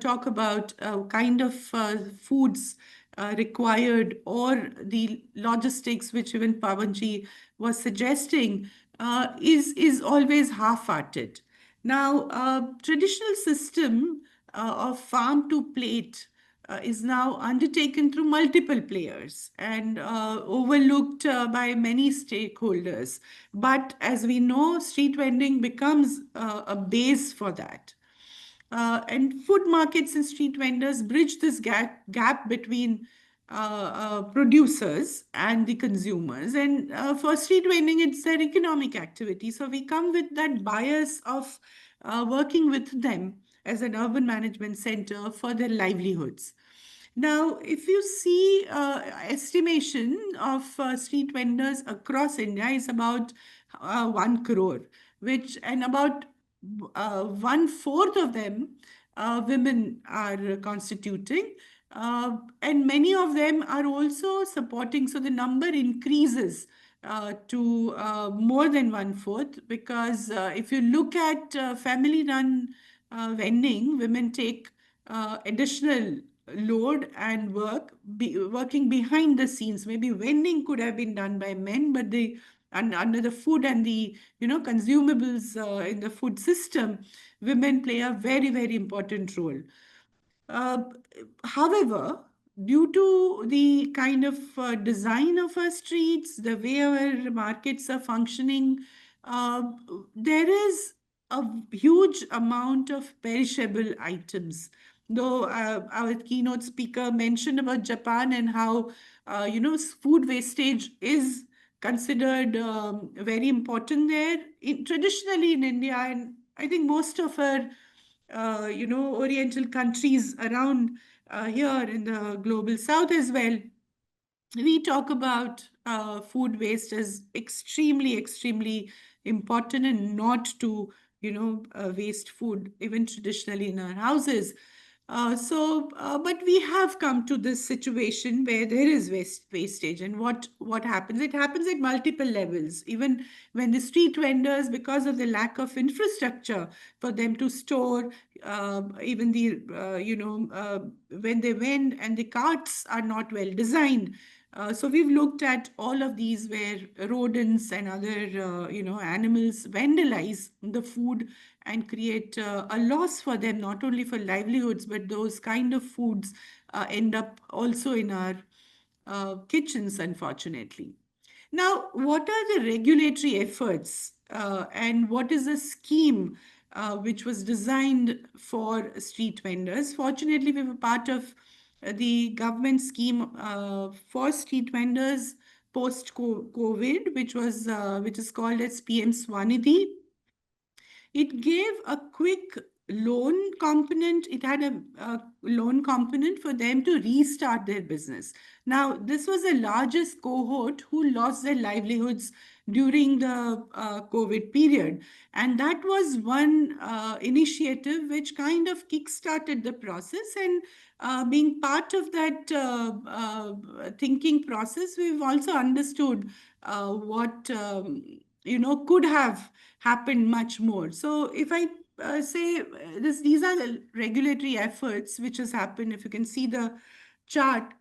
talk about kind of foods required or the logistics which even Pawanji was suggesting is always half-hearted. Now, traditional system of farm to plate is now undertaken through multiple players and overlooked by many stakeholders. But as we know, street vending becomes a base for that. And food markets and street vendors bridge this gap between producers and the consumers. And for street vending, it's their economic activity. So we come with that bias of working with them as an urban management center for their livelihoods. Now, if you see estimation of street vendors across India is about 1 crore, and about 1/4 of them women are constituting, and many of them are also supporting. So the number increases to more than 1/4, because if you look at family-run vending, women take additional load and working behind the scenes. Maybe vending could have been done by men, but under the food and the consumables in the food system, women play a very, very important role. Uh, However, due to the kind of design of our streets, the way our markets are functioning, uh, there is a huge amount of perishable items. Though our keynote speaker mentioned about Japan and how food wastage is considered very important there. Traditionally in India, and I think most of our Oriental countries around here in the global south as well, we talk about food waste as extremely, extremely important and not to, waste food, even traditionally in our houses. But we have come to this situation where there is wastage, and what happens? It happens at multiple levels. Even when the street vendors, because of the lack of infrastructure for them to store, even when they vend and the carts are not well designed. So we've looked at all of these where rodents and other animals vandalize the food and create a loss for them, not only for livelihoods, but those kind of foods end up also in our kitchens, unfortunately. Now, what are the regulatory efforts and what is the scheme which was designed for street vendors? Fortunately, we were part of the government scheme for street vendors post COVID, which is called as PM Swanidhi. It gave a quick loan component. It had a loan component for them to restart their business. Now, this was the largest cohort who lost their livelihoods during the COVID period. And that was one initiative which kind of kickstarted the process. And being part of that thinking process, we've also understood what could have happened much more. So if I say these are the regulatory efforts which has happened. If you can see the chart,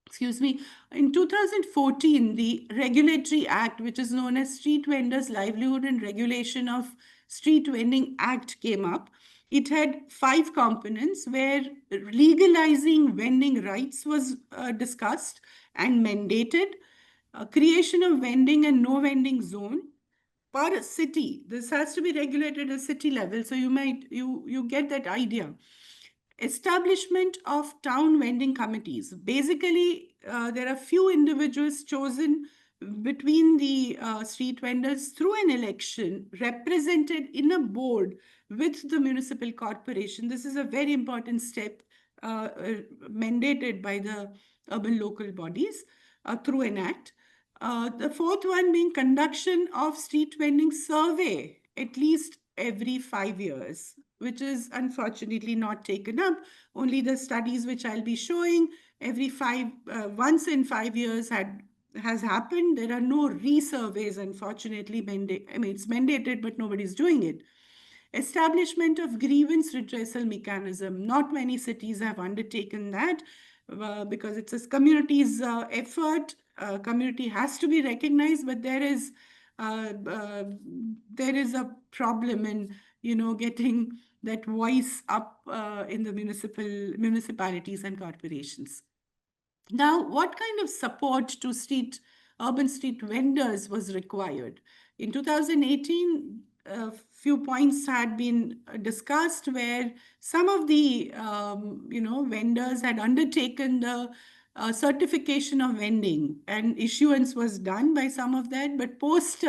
excuse me, in 2014, the Regulatory Act, which is known as Street Vendors Livelihood and Regulation of Street Vending Act, came up. It had 5 components where legalizing vending rights was discussed and mandated, creation of vending and no vending zone per city. This has to be regulated at city level, so you get that idea. Establishment of town vending committees. Basically, there are few individuals chosen between the street vendors through an election, represented in a board with the municipal corporation. This is a very important step mandated by the urban local bodies through an act. The fourth one being conduction of street vending survey at least every 5 years, which is unfortunately not taken up. Only the studies which I'll be showing once in 5 years has happened. There are no resurveys, unfortunately. It's mandated, but nobody's doing it. Establishment of grievance redressal mechanism. Not many cities have undertaken that because it's a community's effort. Community has to be recognized, but there is a problem in getting that voice up in the municipalities and corporations. Now, what kind of support to urban street vendors was required? In 2018, a few points had been discussed where some of the vendors had undertaken the certification of vending, and issuance was done by some of that, but post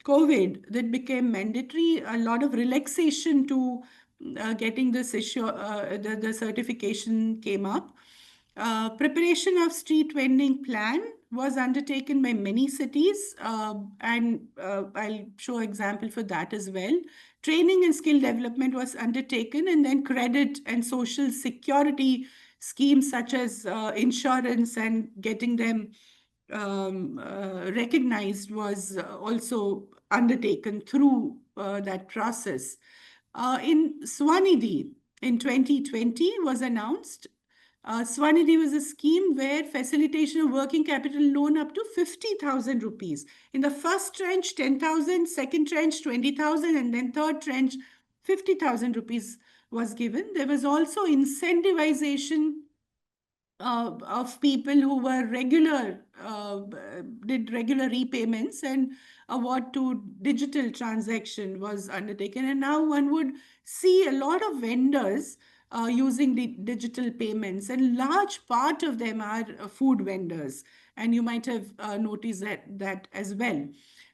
COVID, that became mandatory. A lot of relaxation to getting this issue, the certification came up. Preparation of street vending plan was undertaken by many cities, and I'll show example for that as well. Training and skill development was undertaken, and then credit and social security schemes such as insurance and getting them recognized was also undertaken through that process. In Swanidhi, in 2020 was announced. Swanidhi was a scheme where facilitation of working capital loan up to 50,000 rupees. In the first tranche, 10,000, second tranche, 20,000, and then third tranche, 50,000 rupees was given. There was also incentivization of people who were did regular repayments, and award to digital transaction was undertaken. And now one would see a lot of vendors using the digital payments, and large part of them are food vendors. And you might have noticed that as well.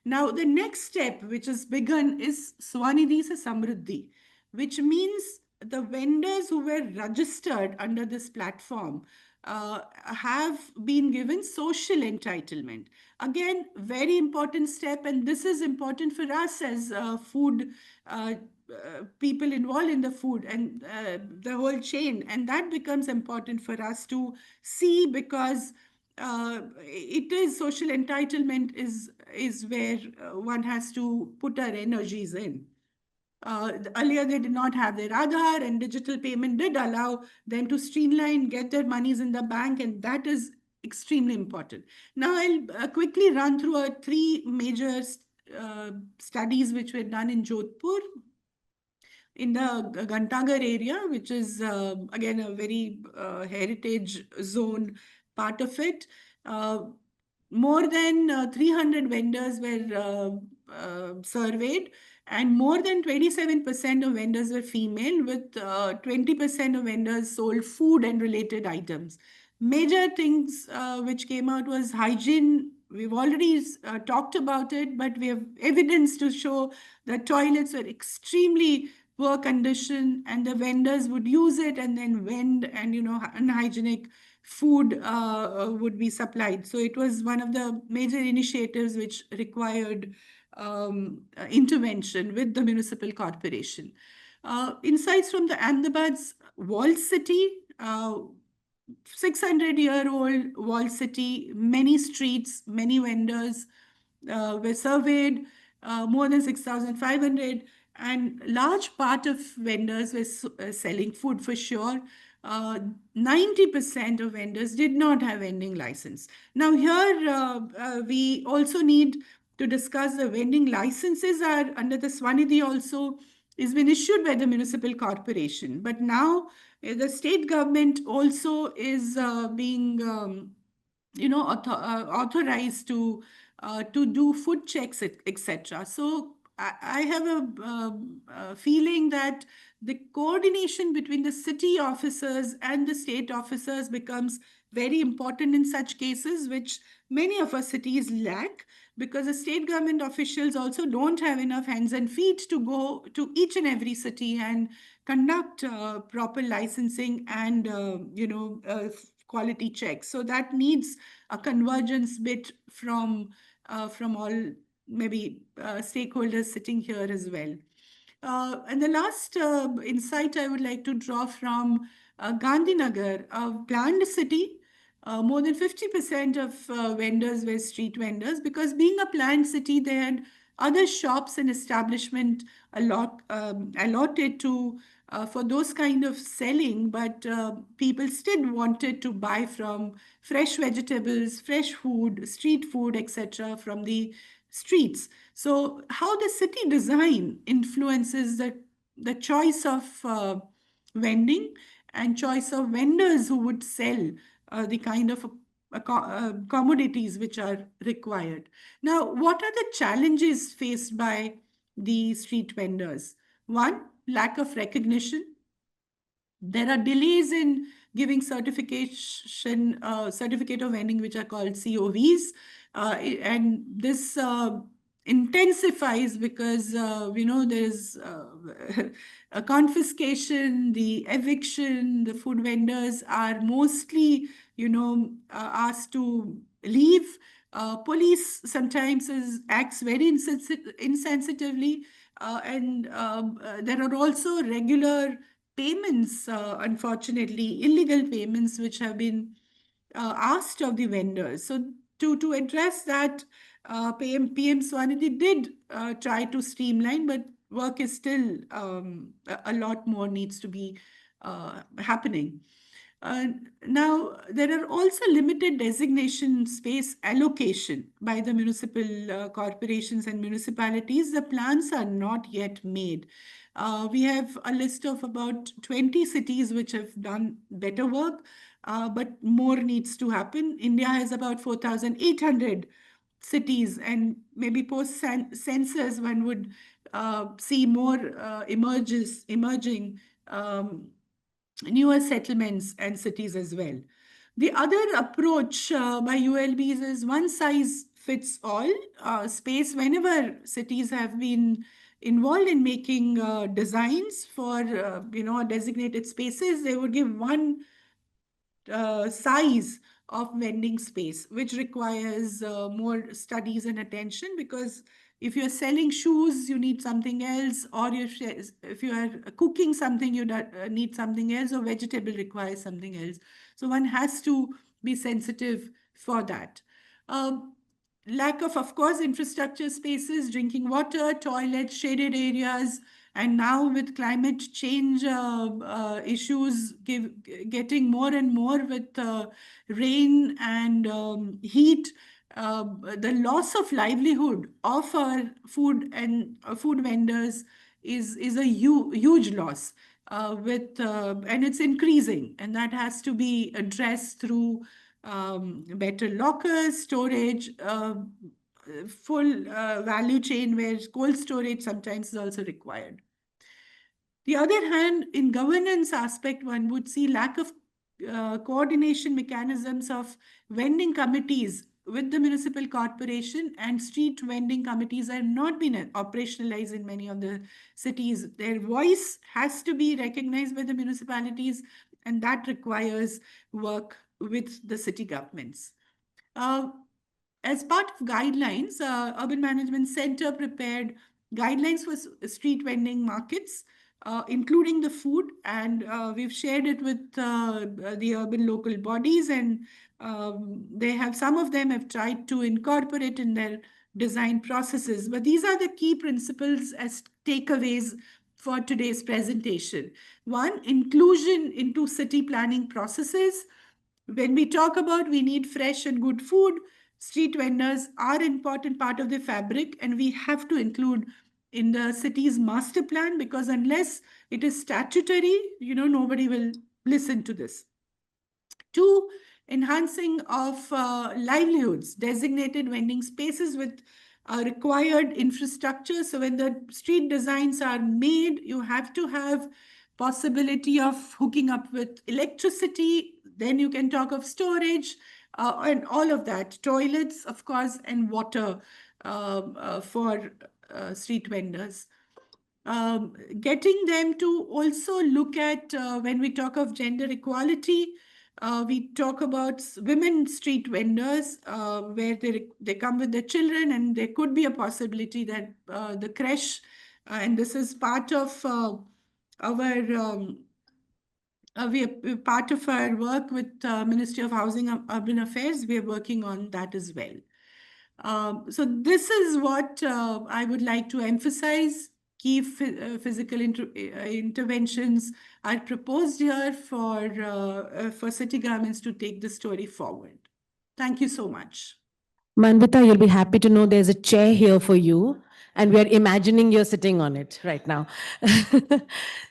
Now, the next step, which is begun, is Swanidhi se Samruddhi, which means the vendors who were registered under this platform have been given social entitlement. Again, very important step, and this is important for us as food people involved in the food and the whole chain, and that becomes important for us to see, because it is social entitlement is where one has to put our energies in. Earlier, they did not have their Aadhaar, and digital payment did allow them to streamline, get their monies in the bank, and that is extremely important. Now, I'll quickly run through three major studies which were done in Jodhpur, in the Gantagar area, which is again a very heritage zone part of it. More than 300 vendors were surveyed, and more than 27% of vendors were female, with 20% of vendors sold food and related items. Major things which came out was hygiene. We've already talked about it, but we have evidence to show that toilets were extremely poor condition, and the vendors would use it and then vend, and unhygienic food would be supplied. So it was one of the major initiatives which required intervention with the municipal corporation. Insights from the Ahmedabad's wall city, 600-year-old wall city, many streets, many vendors were surveyed, more than 6,500, and large part of vendors were selling food for sure. 90% of vendors did not have vending license. Now here we also need to discuss the vending licenses are under the Swanidhi also is been issued by the municipal corporation. But now the state government also is being authorized to do food checks, etc. So I have a feeling that the coordination between the city officers and the state officers becomes very important in such cases, which many of our cities lack, because the state government officials also don't have enough hands and feet to go to each and every city and conduct proper licensing and quality checks. So that needs a convergence bit from all maybe stakeholders sitting here as well. And the last insight I would like to draw from Gandhinagar, a planned city. More than 50% of vendors were street vendors, because being a planned city, they had other shops and establishment allotted to for those kind of selling, but people still wanted to buy from fresh vegetables, fresh food, street food, etc. from the streets. So how the city design influences the choice of vending and choice of vendors who would sell the kind of commodities which are required. Now, what are the challenges faced by the street vendors? One, lack of recognition. There are delays in giving certification, certificate of vending, which are called COVs, and this intensifies because there is a confiscation, the eviction. The food vendors are mostly asked to leave. Police sometimes acts very insensitively, and there are also regular payments, unfortunately, illegal payments, which have been asked of the vendors. So to address that, PM Swanidhi did try to streamline, but work is still a lot more needs to be happening. Uh, Now, there are also limited designation space allocation by the municipal corporations and municipalities. The plans are not yet made. We have a list of about 20 cities which have done better work, but more needs to happen. India has about 4,800 cities, and maybe post census one would see more emerging newer settlements and cities as well. The other approach by ULBs is one size fits all space. Whenever cities have been involved in making designs for designated spaces, they would give one size of vending space, which requires more studies and attention, because if you're selling shoes, you need something else, or if you are cooking something, you need something else, or vegetable requires something else. So one has to be sensitive for that. Lack of course, infrastructure spaces, drinking water, toilets, shaded areas, and now with climate change issues getting more and more with rain and heat, the loss of livelihood of our food and food vendors is a huge loss, and it's increasing, and that has to be addressed through better lockers, storage, full value chain where cold storage sometimes is also required. The other hand, in governance aspect, one would see lack of coordination mechanisms of vending committees with the municipal corporation, and street vending committees have not been operationalized in many of the cities. Their voice has to be recognized by the municipalities, and that requires work with the city governments. As part of guidelines, Urban Management Center prepared guidelines for street vending markets, including the food, and we've shared it with the urban local bodies, and they have, some of them have tried to incorporate in their design processes. But these are the key principles as takeaways for today's presentation. One, inclusion into city planning processes. When we talk about we need fresh and good food, street vendors are an important part of the fabric, and we have to include in the city's master plan, because unless it is statutory, nobody will listen to this. Two, enhancing of livelihoods, designated vending spaces with required infrastructure. So when the street designs are made, you have to have possibility of hooking up with electricity. Then you can talk of storage and all of that. Toilets, of course, and water for street vendors. Getting them to also look at, when we talk of gender equality, we talk about women street vendors, where they come with their children, and there could be a possibility that the creche, and this is part of our we're part of our work with Ministry of Housing and Urban Affairs. We are working on that as well. So this is what I would like to emphasize. Key physical interventions are proposed here for city governments to take the story forward. Thank you so much. Manvita, you'll be happy to know there's a chair here for you, and we're imagining you're sitting on it right now.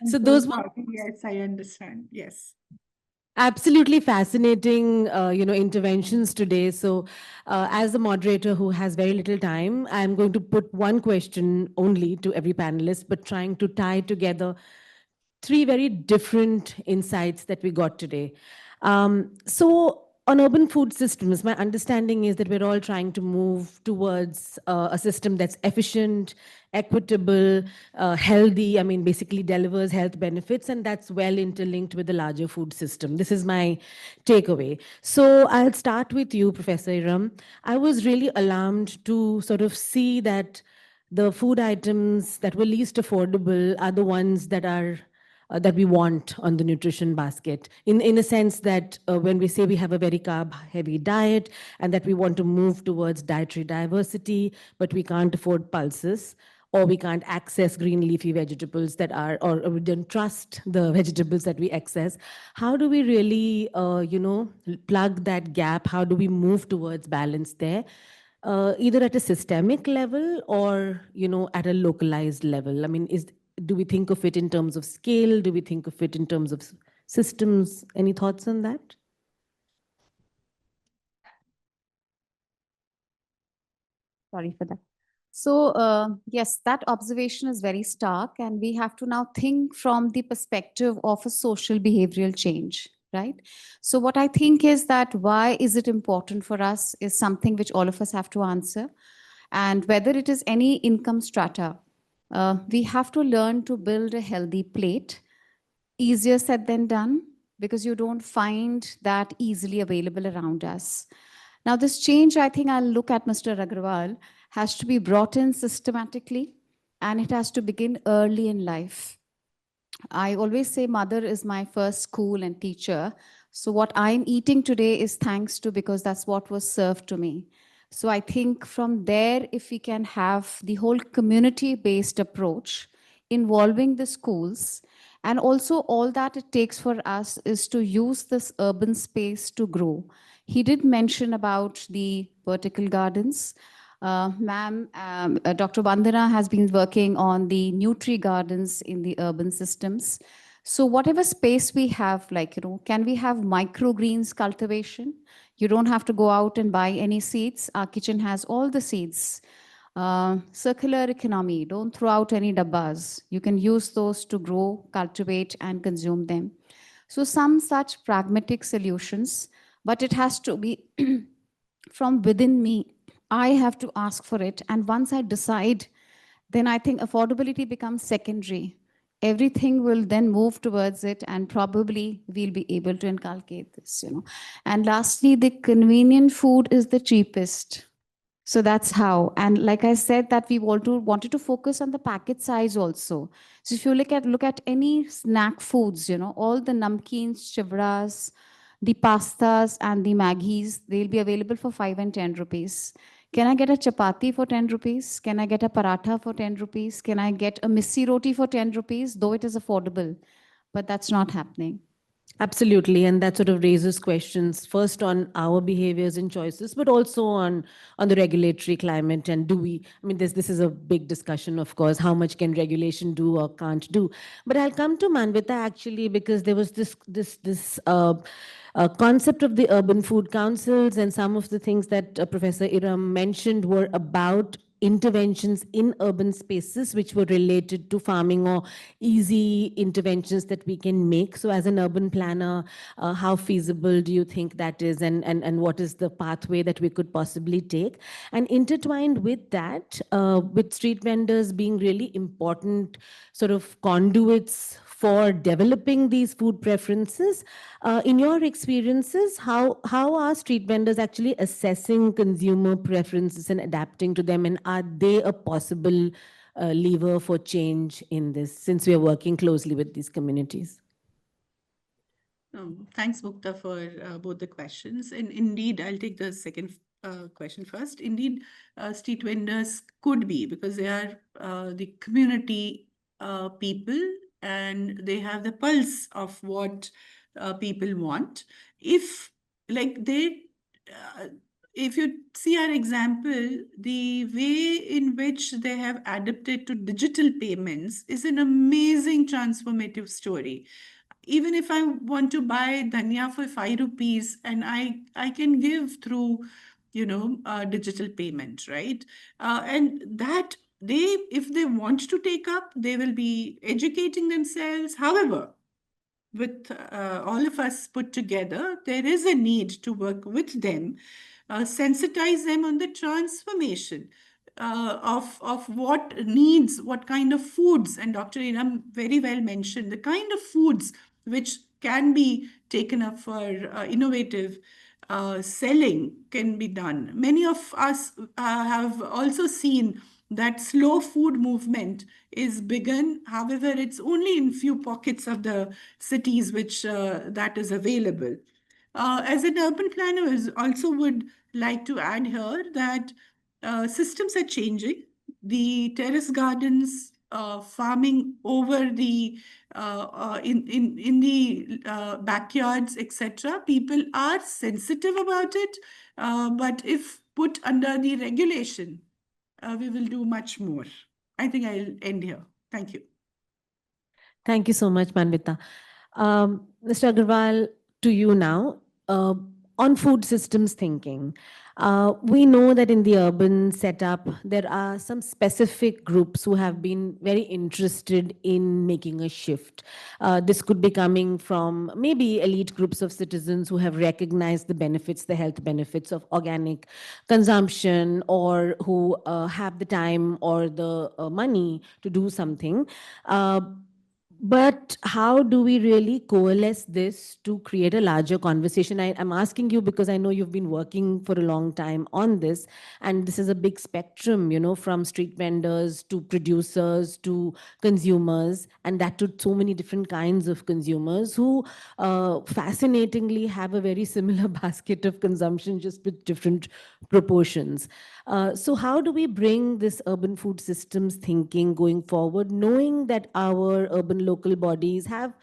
So those were Yes, I understand. Yes. absolutely fascinating, interventions today. So, as the moderator who has very little time, I'm going to put one question only to every panelist, but trying to tie together three very different insights that we got today. So on urban food systems, my understanding is that we're all trying to move towards a system that's efficient, equitable, healthy, basically delivers health benefits, and that's well interlinked with the larger food system. This is my takeaway. So I'll start with you, Professor Eram. I was really alarmed to sort of see that the food items that were least affordable are the ones that are that we want on the nutrition basket, in a sense that when we say we have a very carb heavy diet and that we want to move towards dietary diversity, but we can't afford pulses, or we can't access green leafy vegetables that are, or we don't trust the vegetables that we access. How do we really, plug that gap? How do we move towards balance there? Either at a systemic level or, at a localized level? I mean, do we think of it in terms of scale? Do we think of it in terms of systems? Any thoughts on that? Sorry for that. So yes, that observation is very stark, and we have to now think from the perspective of a social behavioral change, right? So what I think is that why is it important for us is something which all of us have to answer. And whether it is any income strata, we have to learn to build a healthy plate. Easier said than done, because you don't find that easily available around us. Now, this change, I think I'll look at Mr. Agarwal, has to be brought in systematically, and it has to begin early in life. I always say mother is my first school and teacher. So what I'm eating today is thanks to, because that's what was served to me. So I think from there, if we can have the whole community-based approach involving the schools, and also all that it takes for us is to use this urban space to grow. He did mention about the vertical gardens. Dr. Vandana has been working on the Nutri gardens in the urban systems. So whatever space we have, can we have microgreens cultivation? You don't have to go out and buy any seeds. Our kitchen has all the seeds. Circular economy, don't throw out any dabbas. You can use those to grow, cultivate, and consume them. So some such pragmatic solutions, but it has to be from within me. I have to ask for it. And once I decide, then I think affordability becomes secondary. Everything will then move towards it, and probably we'll be able to inculcate this, And lastly, the convenient food is the cheapest. So that's how. And like I said, that we wanted to focus on the packet size also. So if you look at any snack foods, all the namkeens, chivras, the pastas and the Maggies, they'll be available for 5 and 10 rupees. Can I get a chapati for 10 rupees? Can I get a paratha for 10 rupees? Can I get a missi roti for 10 rupees? Though it is affordable, but that's not happening. Absolutely, and that sort of raises questions first on our behaviors and choices, but also on the regulatory climate. And do we? I mean, this is a big discussion, of course. How much can regulation do or can't do? But I'll come to Manvita actually, because there was this concept of the urban food councils, and some of the things that Professor Eram mentioned were about interventions in urban spaces which were related to farming, or easy interventions that we can make. So as an urban planner, how feasible do you think that is, and what is the pathway that we could possibly take? And intertwined with that, with street vendors being really important sort of conduits for developing these food preferences, in your experiences, how are street vendors actually assessing consumer preferences and adapting to them? And are they a possible lever for change in this, since we are working closely with these communities? Thanks, Mukta, for both the questions. And indeed, I'll take the second question first. Indeed, street vendors could be, because they are the community people, and they have the pulse of what people want. If if you see our example, the way in which they have adapted to digital payments is an amazing transformative story. Even if I want to buy dhania for 5 rupees, and I can give through, digital payment, right? And that if they want to take up, they will be educating themselves. However, with all of us put together, there is a need to work with them, sensitize them on the transformation of what needs, what kind of foods. And Dr. Eram very well mentioned the kind of foods which can be taken up for innovative selling can be done. Many of us have also seen that slow food movement is begun. However, it's only in few pockets of the cities which that is available. As an urban planner, I also would like to add here that systems are changing. the terrace gardens, farming over the in the backyards, etc. People are sensitive about it, but if put under the regulation, we will do much more. I think I'll end here. Thank you. Thank you so much, Manvita. Mr. Agarwal, to you now. On food systems thinking, we know that in the urban setup, there are some specific groups who have been very interested in making a shift. This could be coming from maybe elite groups of citizens who have recognized the benefits, the health benefits of organic consumption, or who have the time or the money to do something. But how do we really coalesce this to create a larger conversation? I'm asking you because I know you've been working for a long time on this, and this is a big spectrum, from street vendors to producers to consumers, and that to so many different kinds of consumers who fascinatingly have a very similar basket of consumption, just with different proportions. So how do we bring this urban food systems thinking going forward, knowing that our urban local bodies have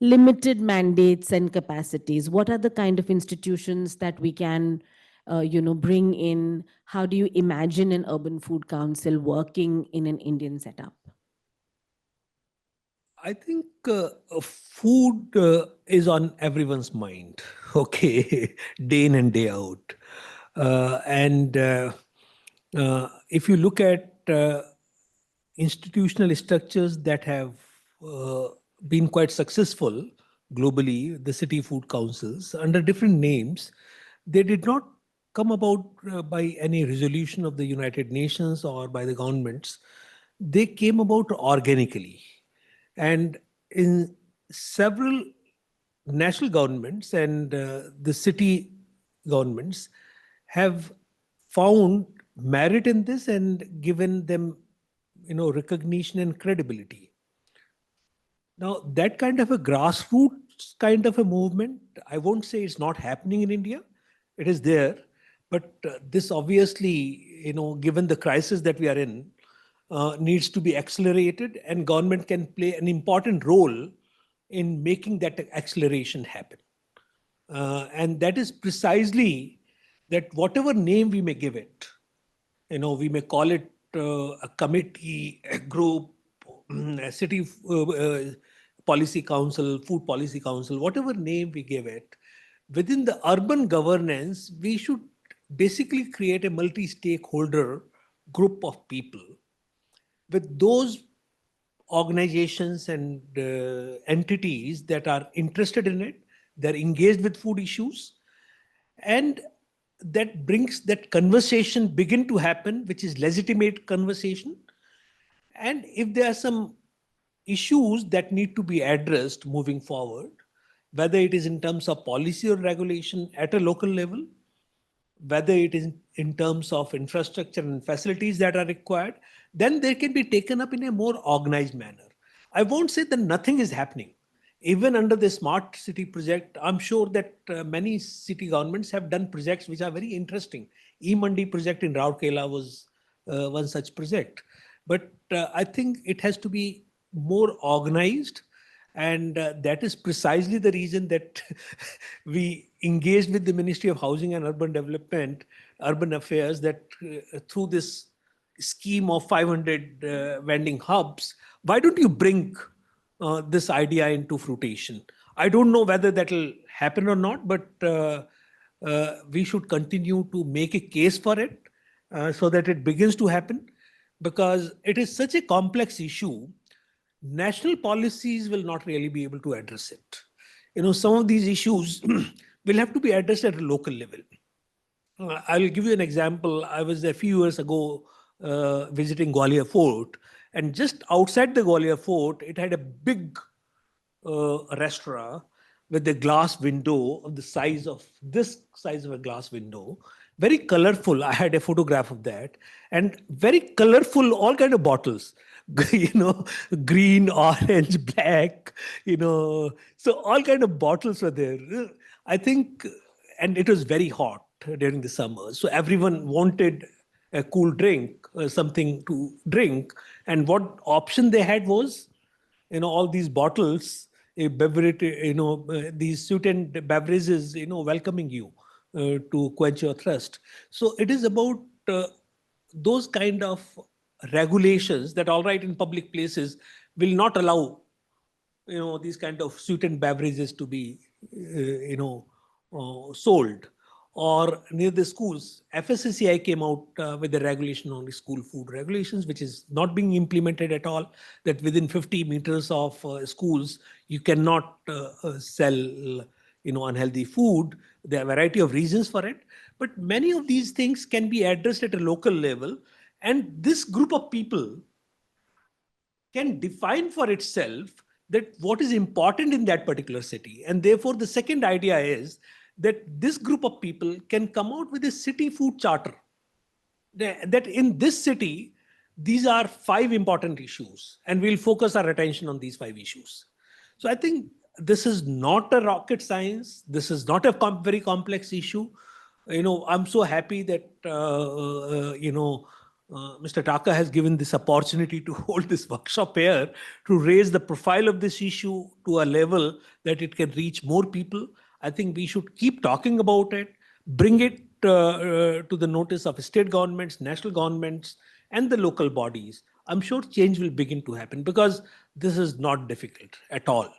limited mandates and capacities? What are the kind of institutions that we can bring in? How do you imagine an urban food council working in an Indian setup? I think food is on everyone's mind, okay, day in and day out. And if you look at institutional structures that have been quite successful globally, the city food councils, under different names, they did not come about by any resolution of the United Nations or by the governments. They came about organically. And in several national governments and the city governments have found merit in this and given them, recognition and credibility. Now, that kind of a grassroots kind of a movement, I won't say it's not happening in India. It is there. But this obviously, given the crisis that we are in, needs to be accelerated, and government can play an important role in making that acceleration happen. And that is precisely that whatever name we may give it, we may call it a committee, a group, a city policy council, food policy council, whatever name we give it, within the urban governance, we should basically create a multi-stakeholder group of people with those organizations and entities that are interested in it, they're engaged with food issues, and that brings that conversation begin to happen, which is legitimate conversation. And if there are some issues that need to be addressed moving forward, whether it is in terms of policy or regulation at a local level, whether it is in terms of infrastructure and facilities that are required, then they can be taken up in a more organized manner. I won't say that nothing is happening. Even under the smart city project, I'm sure that many city governments have done projects which are very interesting. E-Mandi project in Rourkela was one such project. But I think it has to be more organized. And that is precisely the reason that we engaged with the Ministry of Housing and Urban Development, Urban Affairs, that through this scheme of 500 vending hubs, why don't you bring this idea into fruition? I don't know whether that will happen or not, but we should continue to make a case for it so that it begins to happen, because it is such a complex issue. National policies will not really be able to address it. Some of these issues will have to be addressed at a local level. I'll give you an example. I was a few years ago visiting Gwalior Fort, and just outside the Gwalior Fort, it had a big restaurant with a glass window of the size of this size of a glass window, very colorful. I had a photograph of that, and very colorful, all kind of bottles, green, orange, black, so all kind of bottles were there. I think, and it was very hot during the summer, so everyone wanted a cool drink, something to drink. And what option they had was, all these bottles, a beverage, these sweetened beverages, welcoming you to quench your thirst. So it is about those kind of regulations that, all right, in public places will not allow these kind of sweetened beverages to be sold, or near the schools. FSSAI came out with a regulation on the school food regulations, which is not being implemented at all, that within 50 meters of schools you cannot sell unhealthy food. There are a variety of reasons for it, but many of these things can be addressed at a local level, and this group of people can define for itself that what is important in that particular city. And therefore, the second idea is that this group of people can come out with a city food charter. That in this city, these are 5 important issues, and we'll focus our attention on these 5 issues. So I think this is not a rocket science. This is not a very complex issue. I'm so happy that, Mr. Taka has given this opportunity to hold this workshop here to raise the profile of this issue to a level that it can reach more people. I think we should keep talking about it, bring it to the notice of state governments, national governments, and the local bodies. I'm sure change will begin to happen, because this is not difficult at all.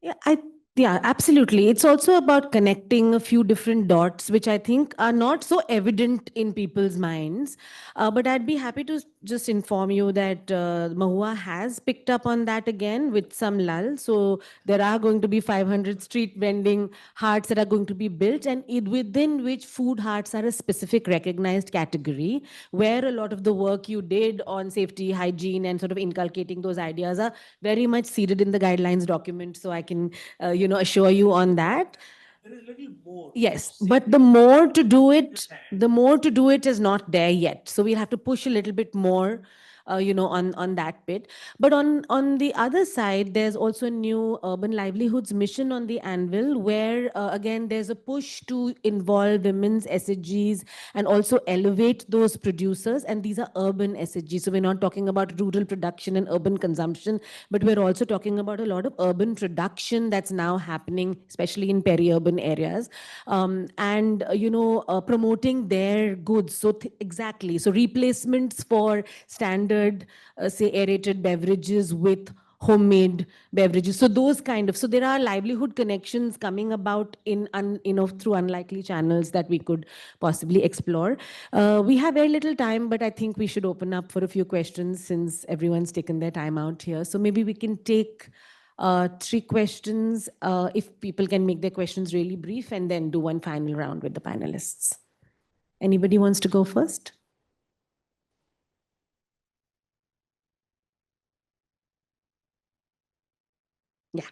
Yeah, absolutely. It's also about connecting a few different dots, which I think are not so evident in people's minds. But I'd be happy to just inform you that Mahua has picked up on that again with some lull. So there are going to be 500 street vending hearts that are going to be built, and within which food hearts are a specific recognized category, where a lot of the work you did on safety, hygiene, and sort of inculcating those ideas are very much seated in the guidelines document. So I can, assure you on that. There is a little more. Yes, but the more to do it is not there yet. So we'll have to push a little bit more, on that bit. But on the other side, there's also a new urban livelihoods mission on the anvil, where again there's a push to involve women's SHGs and also elevate those producers. And these are urban SHGs. So we're not talking about rural production and urban consumption, but we're also talking about a lot of urban production that's now happening, especially in peri-urban areas, and promoting their goods. So exactly, so replacements for standard, say, aerated beverages with homemade beverages. So those kind of, so there are livelihood connections coming about through unlikely channels that we could possibly explore. We have very little time, but I think we should open up for a few questions since everyone's taken their time out here. So maybe we can take 3 questions, if people can make their questions really brief, and then do one final round with the panelists. Anybody wants to go first? Yeah.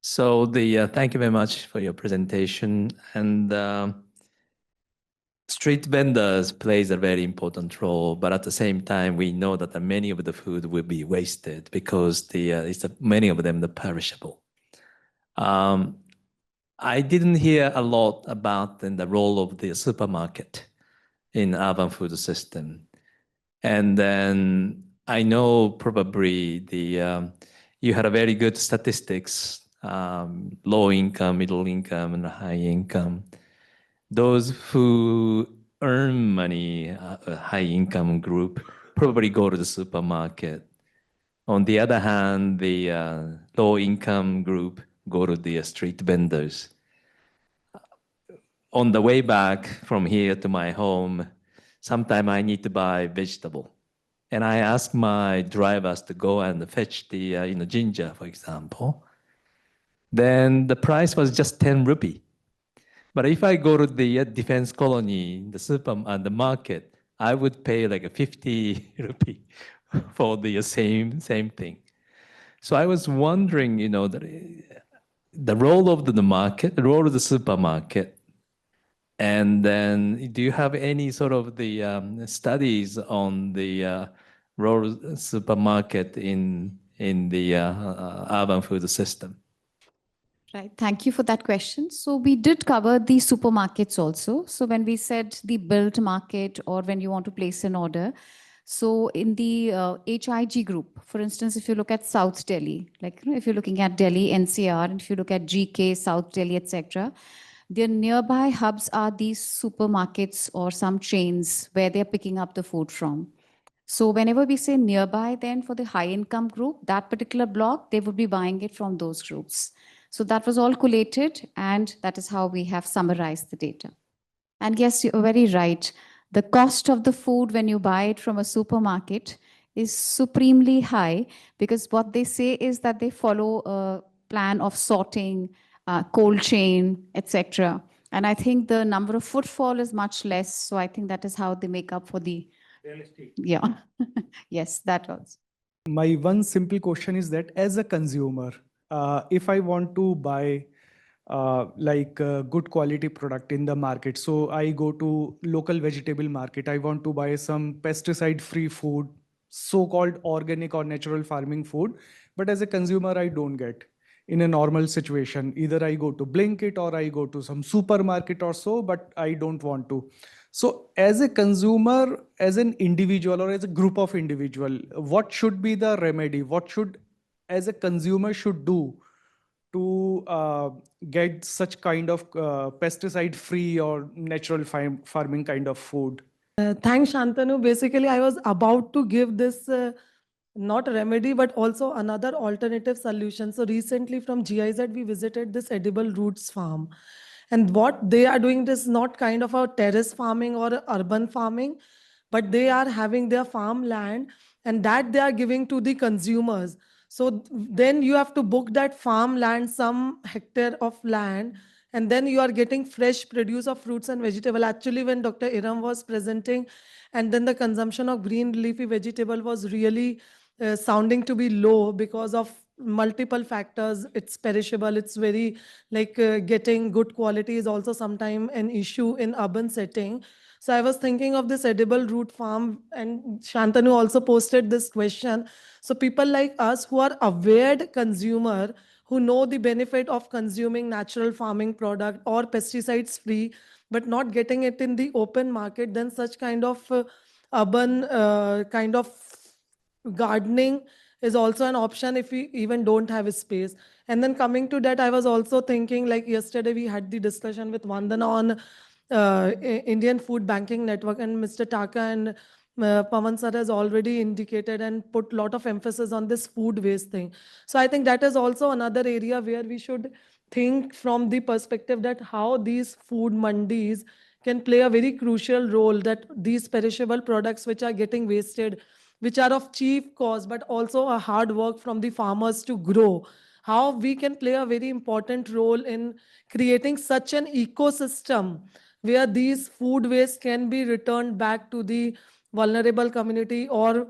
So thank you very much for your presentation. And street vendors plays a very important role, but at the same time, we know that many of the food will be wasted because many of them are perishable. I didn't hear a lot about the role of the supermarket in urban food system. And then I know probably you had a very good statistics, low income, middle income, and high income. Those who earn money, a high income group, probably go to the supermarket. On the other hand, the low income group go to the street vendors. On the way back from here to my home, sometime I need to buy vegetable. And I ask my drivers to go and fetch the ginger, for example. Then the price was just 10 rupee. But if I go to the defense colony, the market, I would pay like a 50 rupee for the same thing. So I was wondering, the role of the market, the role of the supermarket, and then do you have any sort of the studies on the role of the supermarket in the urban food system? Right. Thank you for that question. So we did cover the supermarkets also. So when we said the built market or when you want to place an order, so in the HIG group, for instance, if you look at South Delhi, like if you're looking at Delhi NCR, and if you look at GK, South Delhi, etc., their nearby hubs are these supermarkets or some chains where they're picking up the food from. So whenever we say nearby, then for the high income group, that particular block, they would be buying it from those groups. So that was all collated, and that is how we have summarized the data. And yes, you're very right. The cost of the food when you buy it from a supermarket is supremely high, because what they say is that they follow a plan of sorting, cold chain, etc. And I think the number of footfall is much less. So I think that is how they make up for the Real estate. yeah. Yes, that was. My one simple question is that as a consumer, if I want to buy like a good quality product in the market, so I go to local vegetable market, I want to buy some pesticide free food, so-called organic or natural farming food, but as a consumer, I don't get in a normal situation. Either I go to Blinkit or I go to some supermarket or so, but I don't want to. So as a consumer, as an individual or as a group of individual, what should be the remedy? What should, as a consumer should do to get such kind of pesticide free or natural farming kind of food? Thanks, Shantanu. Basically, I was about to give this not a remedy, but also another alternative solution. So recently from GIZ, we visited this edible roots farm. And what they are doing is not kind of a terrace farming or a urban farming, but they are having their farmland and that they are giving to the consumers. So then you have to book that farmland, some hectare of land, and then you are getting fresh produce of fruits and vegetable. Actually, when Dr. Eram was presenting, and then the consumption of green leafy vegetable was really sounding to be low because of multiple factors. It's perishable, it's very like getting good quality is also sometimes an issue in urban setting. So I was thinking of this edible root farm, and Shantanu also posted this question. So people like us who are aware consumer, who know the benefit of consuming natural farming product or pesticides free, but not getting it in the open market, then such kind of urban kind of gardening is also an option if we even don't have a space. And then coming to that, I was also thinking, like yesterday we had the discussion with Vandana on Indian Food Banking Network, and Mr. Taka and Pawan sir has already indicated and put a lot of emphasis on this food waste thing. So I think that is also another area where we should think from the perspective that how these food mandis can play a very crucial role, that these perishable products which are getting wasted, which are of cheap cost, but also a hard work from the farmers to grow, how we can play a very important role in creating such an ecosystem where these food waste can be returned back to the vulnerable community or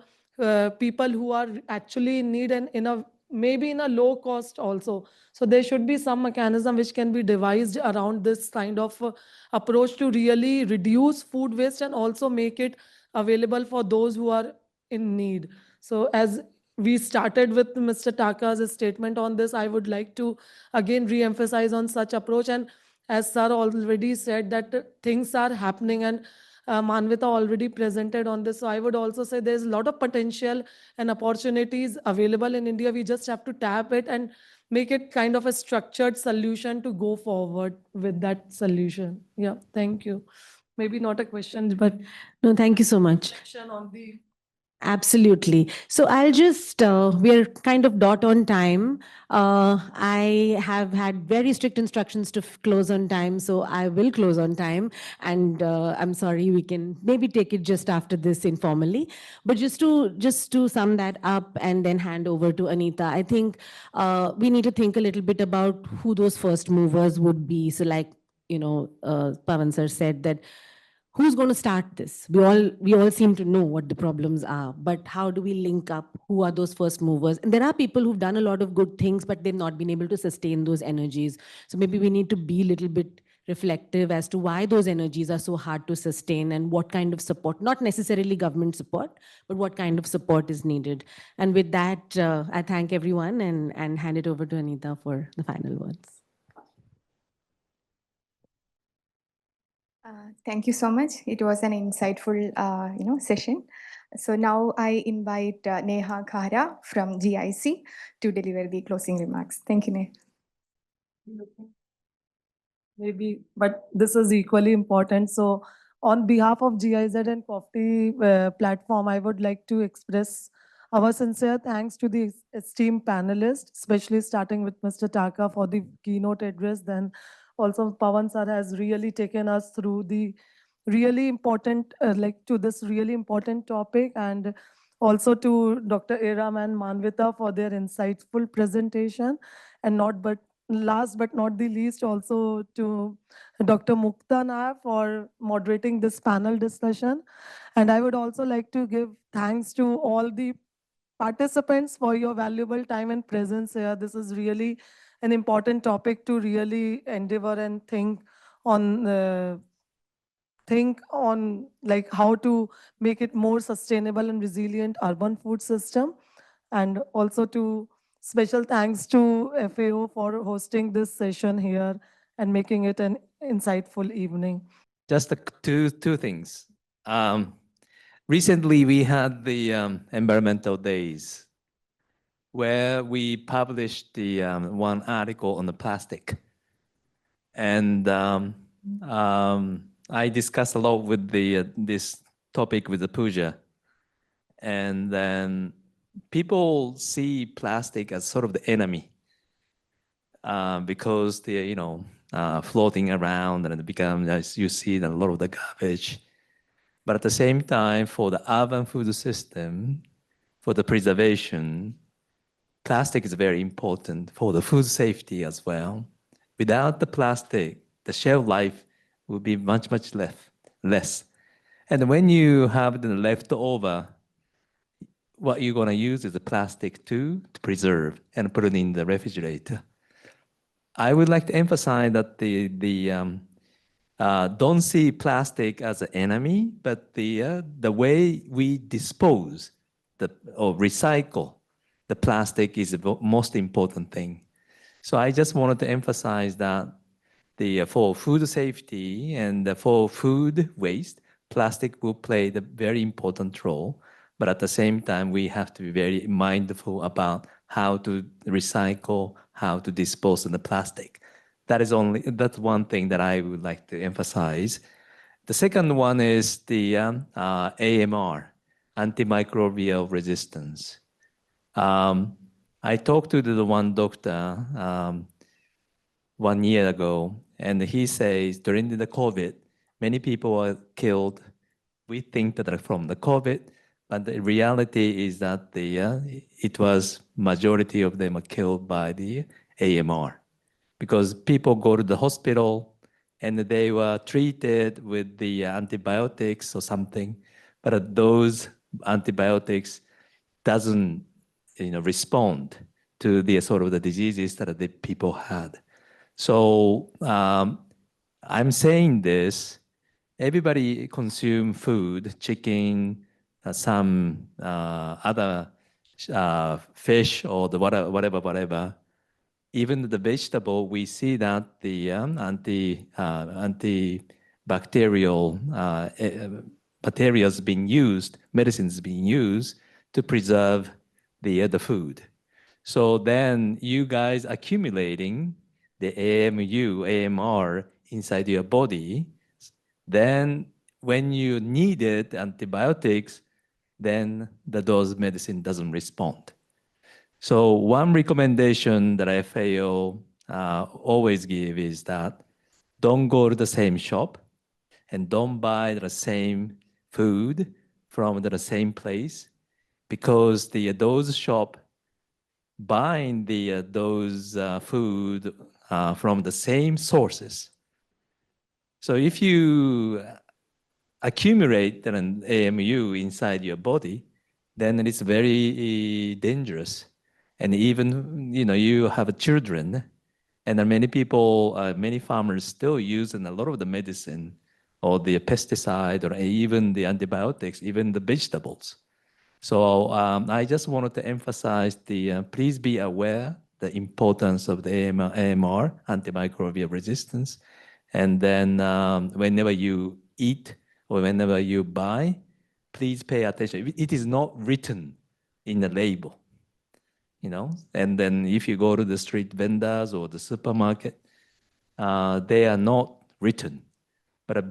people who are actually in need, and in a maybe in a low cost also. So there should be some mechanism which can be devised around this kind of approach to really reduce food waste and also make it available for those who are in need. So as we started with Mr. Taka's statement on this, I would like to again re-emphasize on such approach. And as sir already said that things are happening, and Manvita already presented on this. So I would also say there's a lot of potential and opportunities available in India. We just have to tap it and make it kind of a structured solution to go forward with that solution. Yeah, thank you. Maybe not a question, but No, thank you so much. on the Absolutely. So I'll just, we're kind of dot on time. I have had very strict instructions to close on time, so I will close on time. And I'm sorry, we can maybe take it just after this informally. But just to sum that up and then hand over to Anita, I think we need to think a little bit about who those first movers would be. So like, Pawan sir said that who's going to start this? We all seem to know what the problems are, but how do we link up? Who are those first movers? And there are people who've done a lot of good things, but they've not been able to sustain those energies. So maybe we need to be a little bit reflective as to why those energies are so hard to sustain and what kind of support, not necessarily government support, but what kind of support is needed. And with that, I thank everyone and hand it over to Anita for the final words. Thank you so much. It was an insightful, session. So now I invite Neha Khara from GIC to deliver the closing remarks. Thank you, Neha. Maybe, but this is equally important. So on behalf of GIZ and Coffee platform, I would like to express our sincere thanks to the esteemed panelists, especially starting with Mr. Taka for the keynote address. Then also Pawan sir has really taken us through the really important, to this really important topic, and also to Dr. Eram and Manvita for their insightful presentation, and not but last but not the least, also to Dr. Mukta Naik for moderating this panel discussion. And I would also like to give thanks to all the participants for your valuable time and presence here. This is really an important topic to really endeavor and think on like how to make it more sustainable and resilient urban food system. And also to special thanks to FAO for hosting this session here and making it an insightful evening. Just two things. Recently, we had the environmental days where we published the one article on the plastic. And I discussed a lot with the this topic with the Puja. And then people see plastic as sort of the enemy because they're, floating around and it becomes, as you see, a lot of the garbage. But at the same time, for the urban food system, for the preservation, plastic is very important for the food safety as well. Without the plastic, the shelf life will be much, much less. And when you have the leftover, what you're going to use is the plastic to preserve and put it in the refrigerator. I would like to emphasize that don't see plastic as an enemy, but the way we dispose or recycle the plastic is the most important thing. So I just wanted to emphasize that for food safety and for food waste, plastic will play the very important role. But at the same time, we have to be very mindful about how to recycle, how to dispose of the plastic. That's one thing that I would like to emphasize. The second one is the AMR, antimicrobial resistance. I talked to the one doctor 1 year ago, and he says during the COVID, many people are killed. We think that are from the COVID, but the reality is that it was majority of them are killed by the AMR, because people go to the hospital and they were treated with the antibiotics or something, but those antibiotics doesn't respond to the sort of the diseases that the people had. So I'm saying this, everybody consume food, chicken, some other fish or the whatever. Even the vegetable, we see that the antibacterial materials being used, medicines being used to preserve the food. So then you guys accumulating the AMR inside your body, then when you needed antibiotics, then the dose medicine doesn't respond. So one recommendation that FAO always give is that don't go to the same shop and don't buy the same food from the same place, because those shop buying those food from the same sources. So if you accumulate an AMU inside your body, then it's very dangerous. And even you have children, and many people, many farmers still using a lot of the medicine or the pesticide or even the antibiotics, even the vegetables. So I just wanted to emphasize please be aware the importance of the AMR, antimicrobial resistance, And then whenever you eat or whenever you buy, please pay attention. It is not written in the label, you know. And then if you go to the street vendors or the supermarket, they are not written. But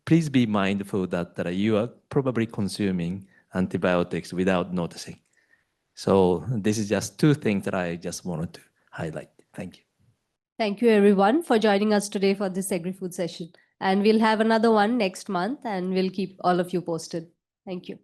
please be mindful that you are probably consuming antibiotics without noticing. So this is just two things that I just wanted to highlight. Thank you. Thank you, everyone, for joining us today for this agri-food session. And we'll have another one next month, and we'll keep all of you posted. Thank you.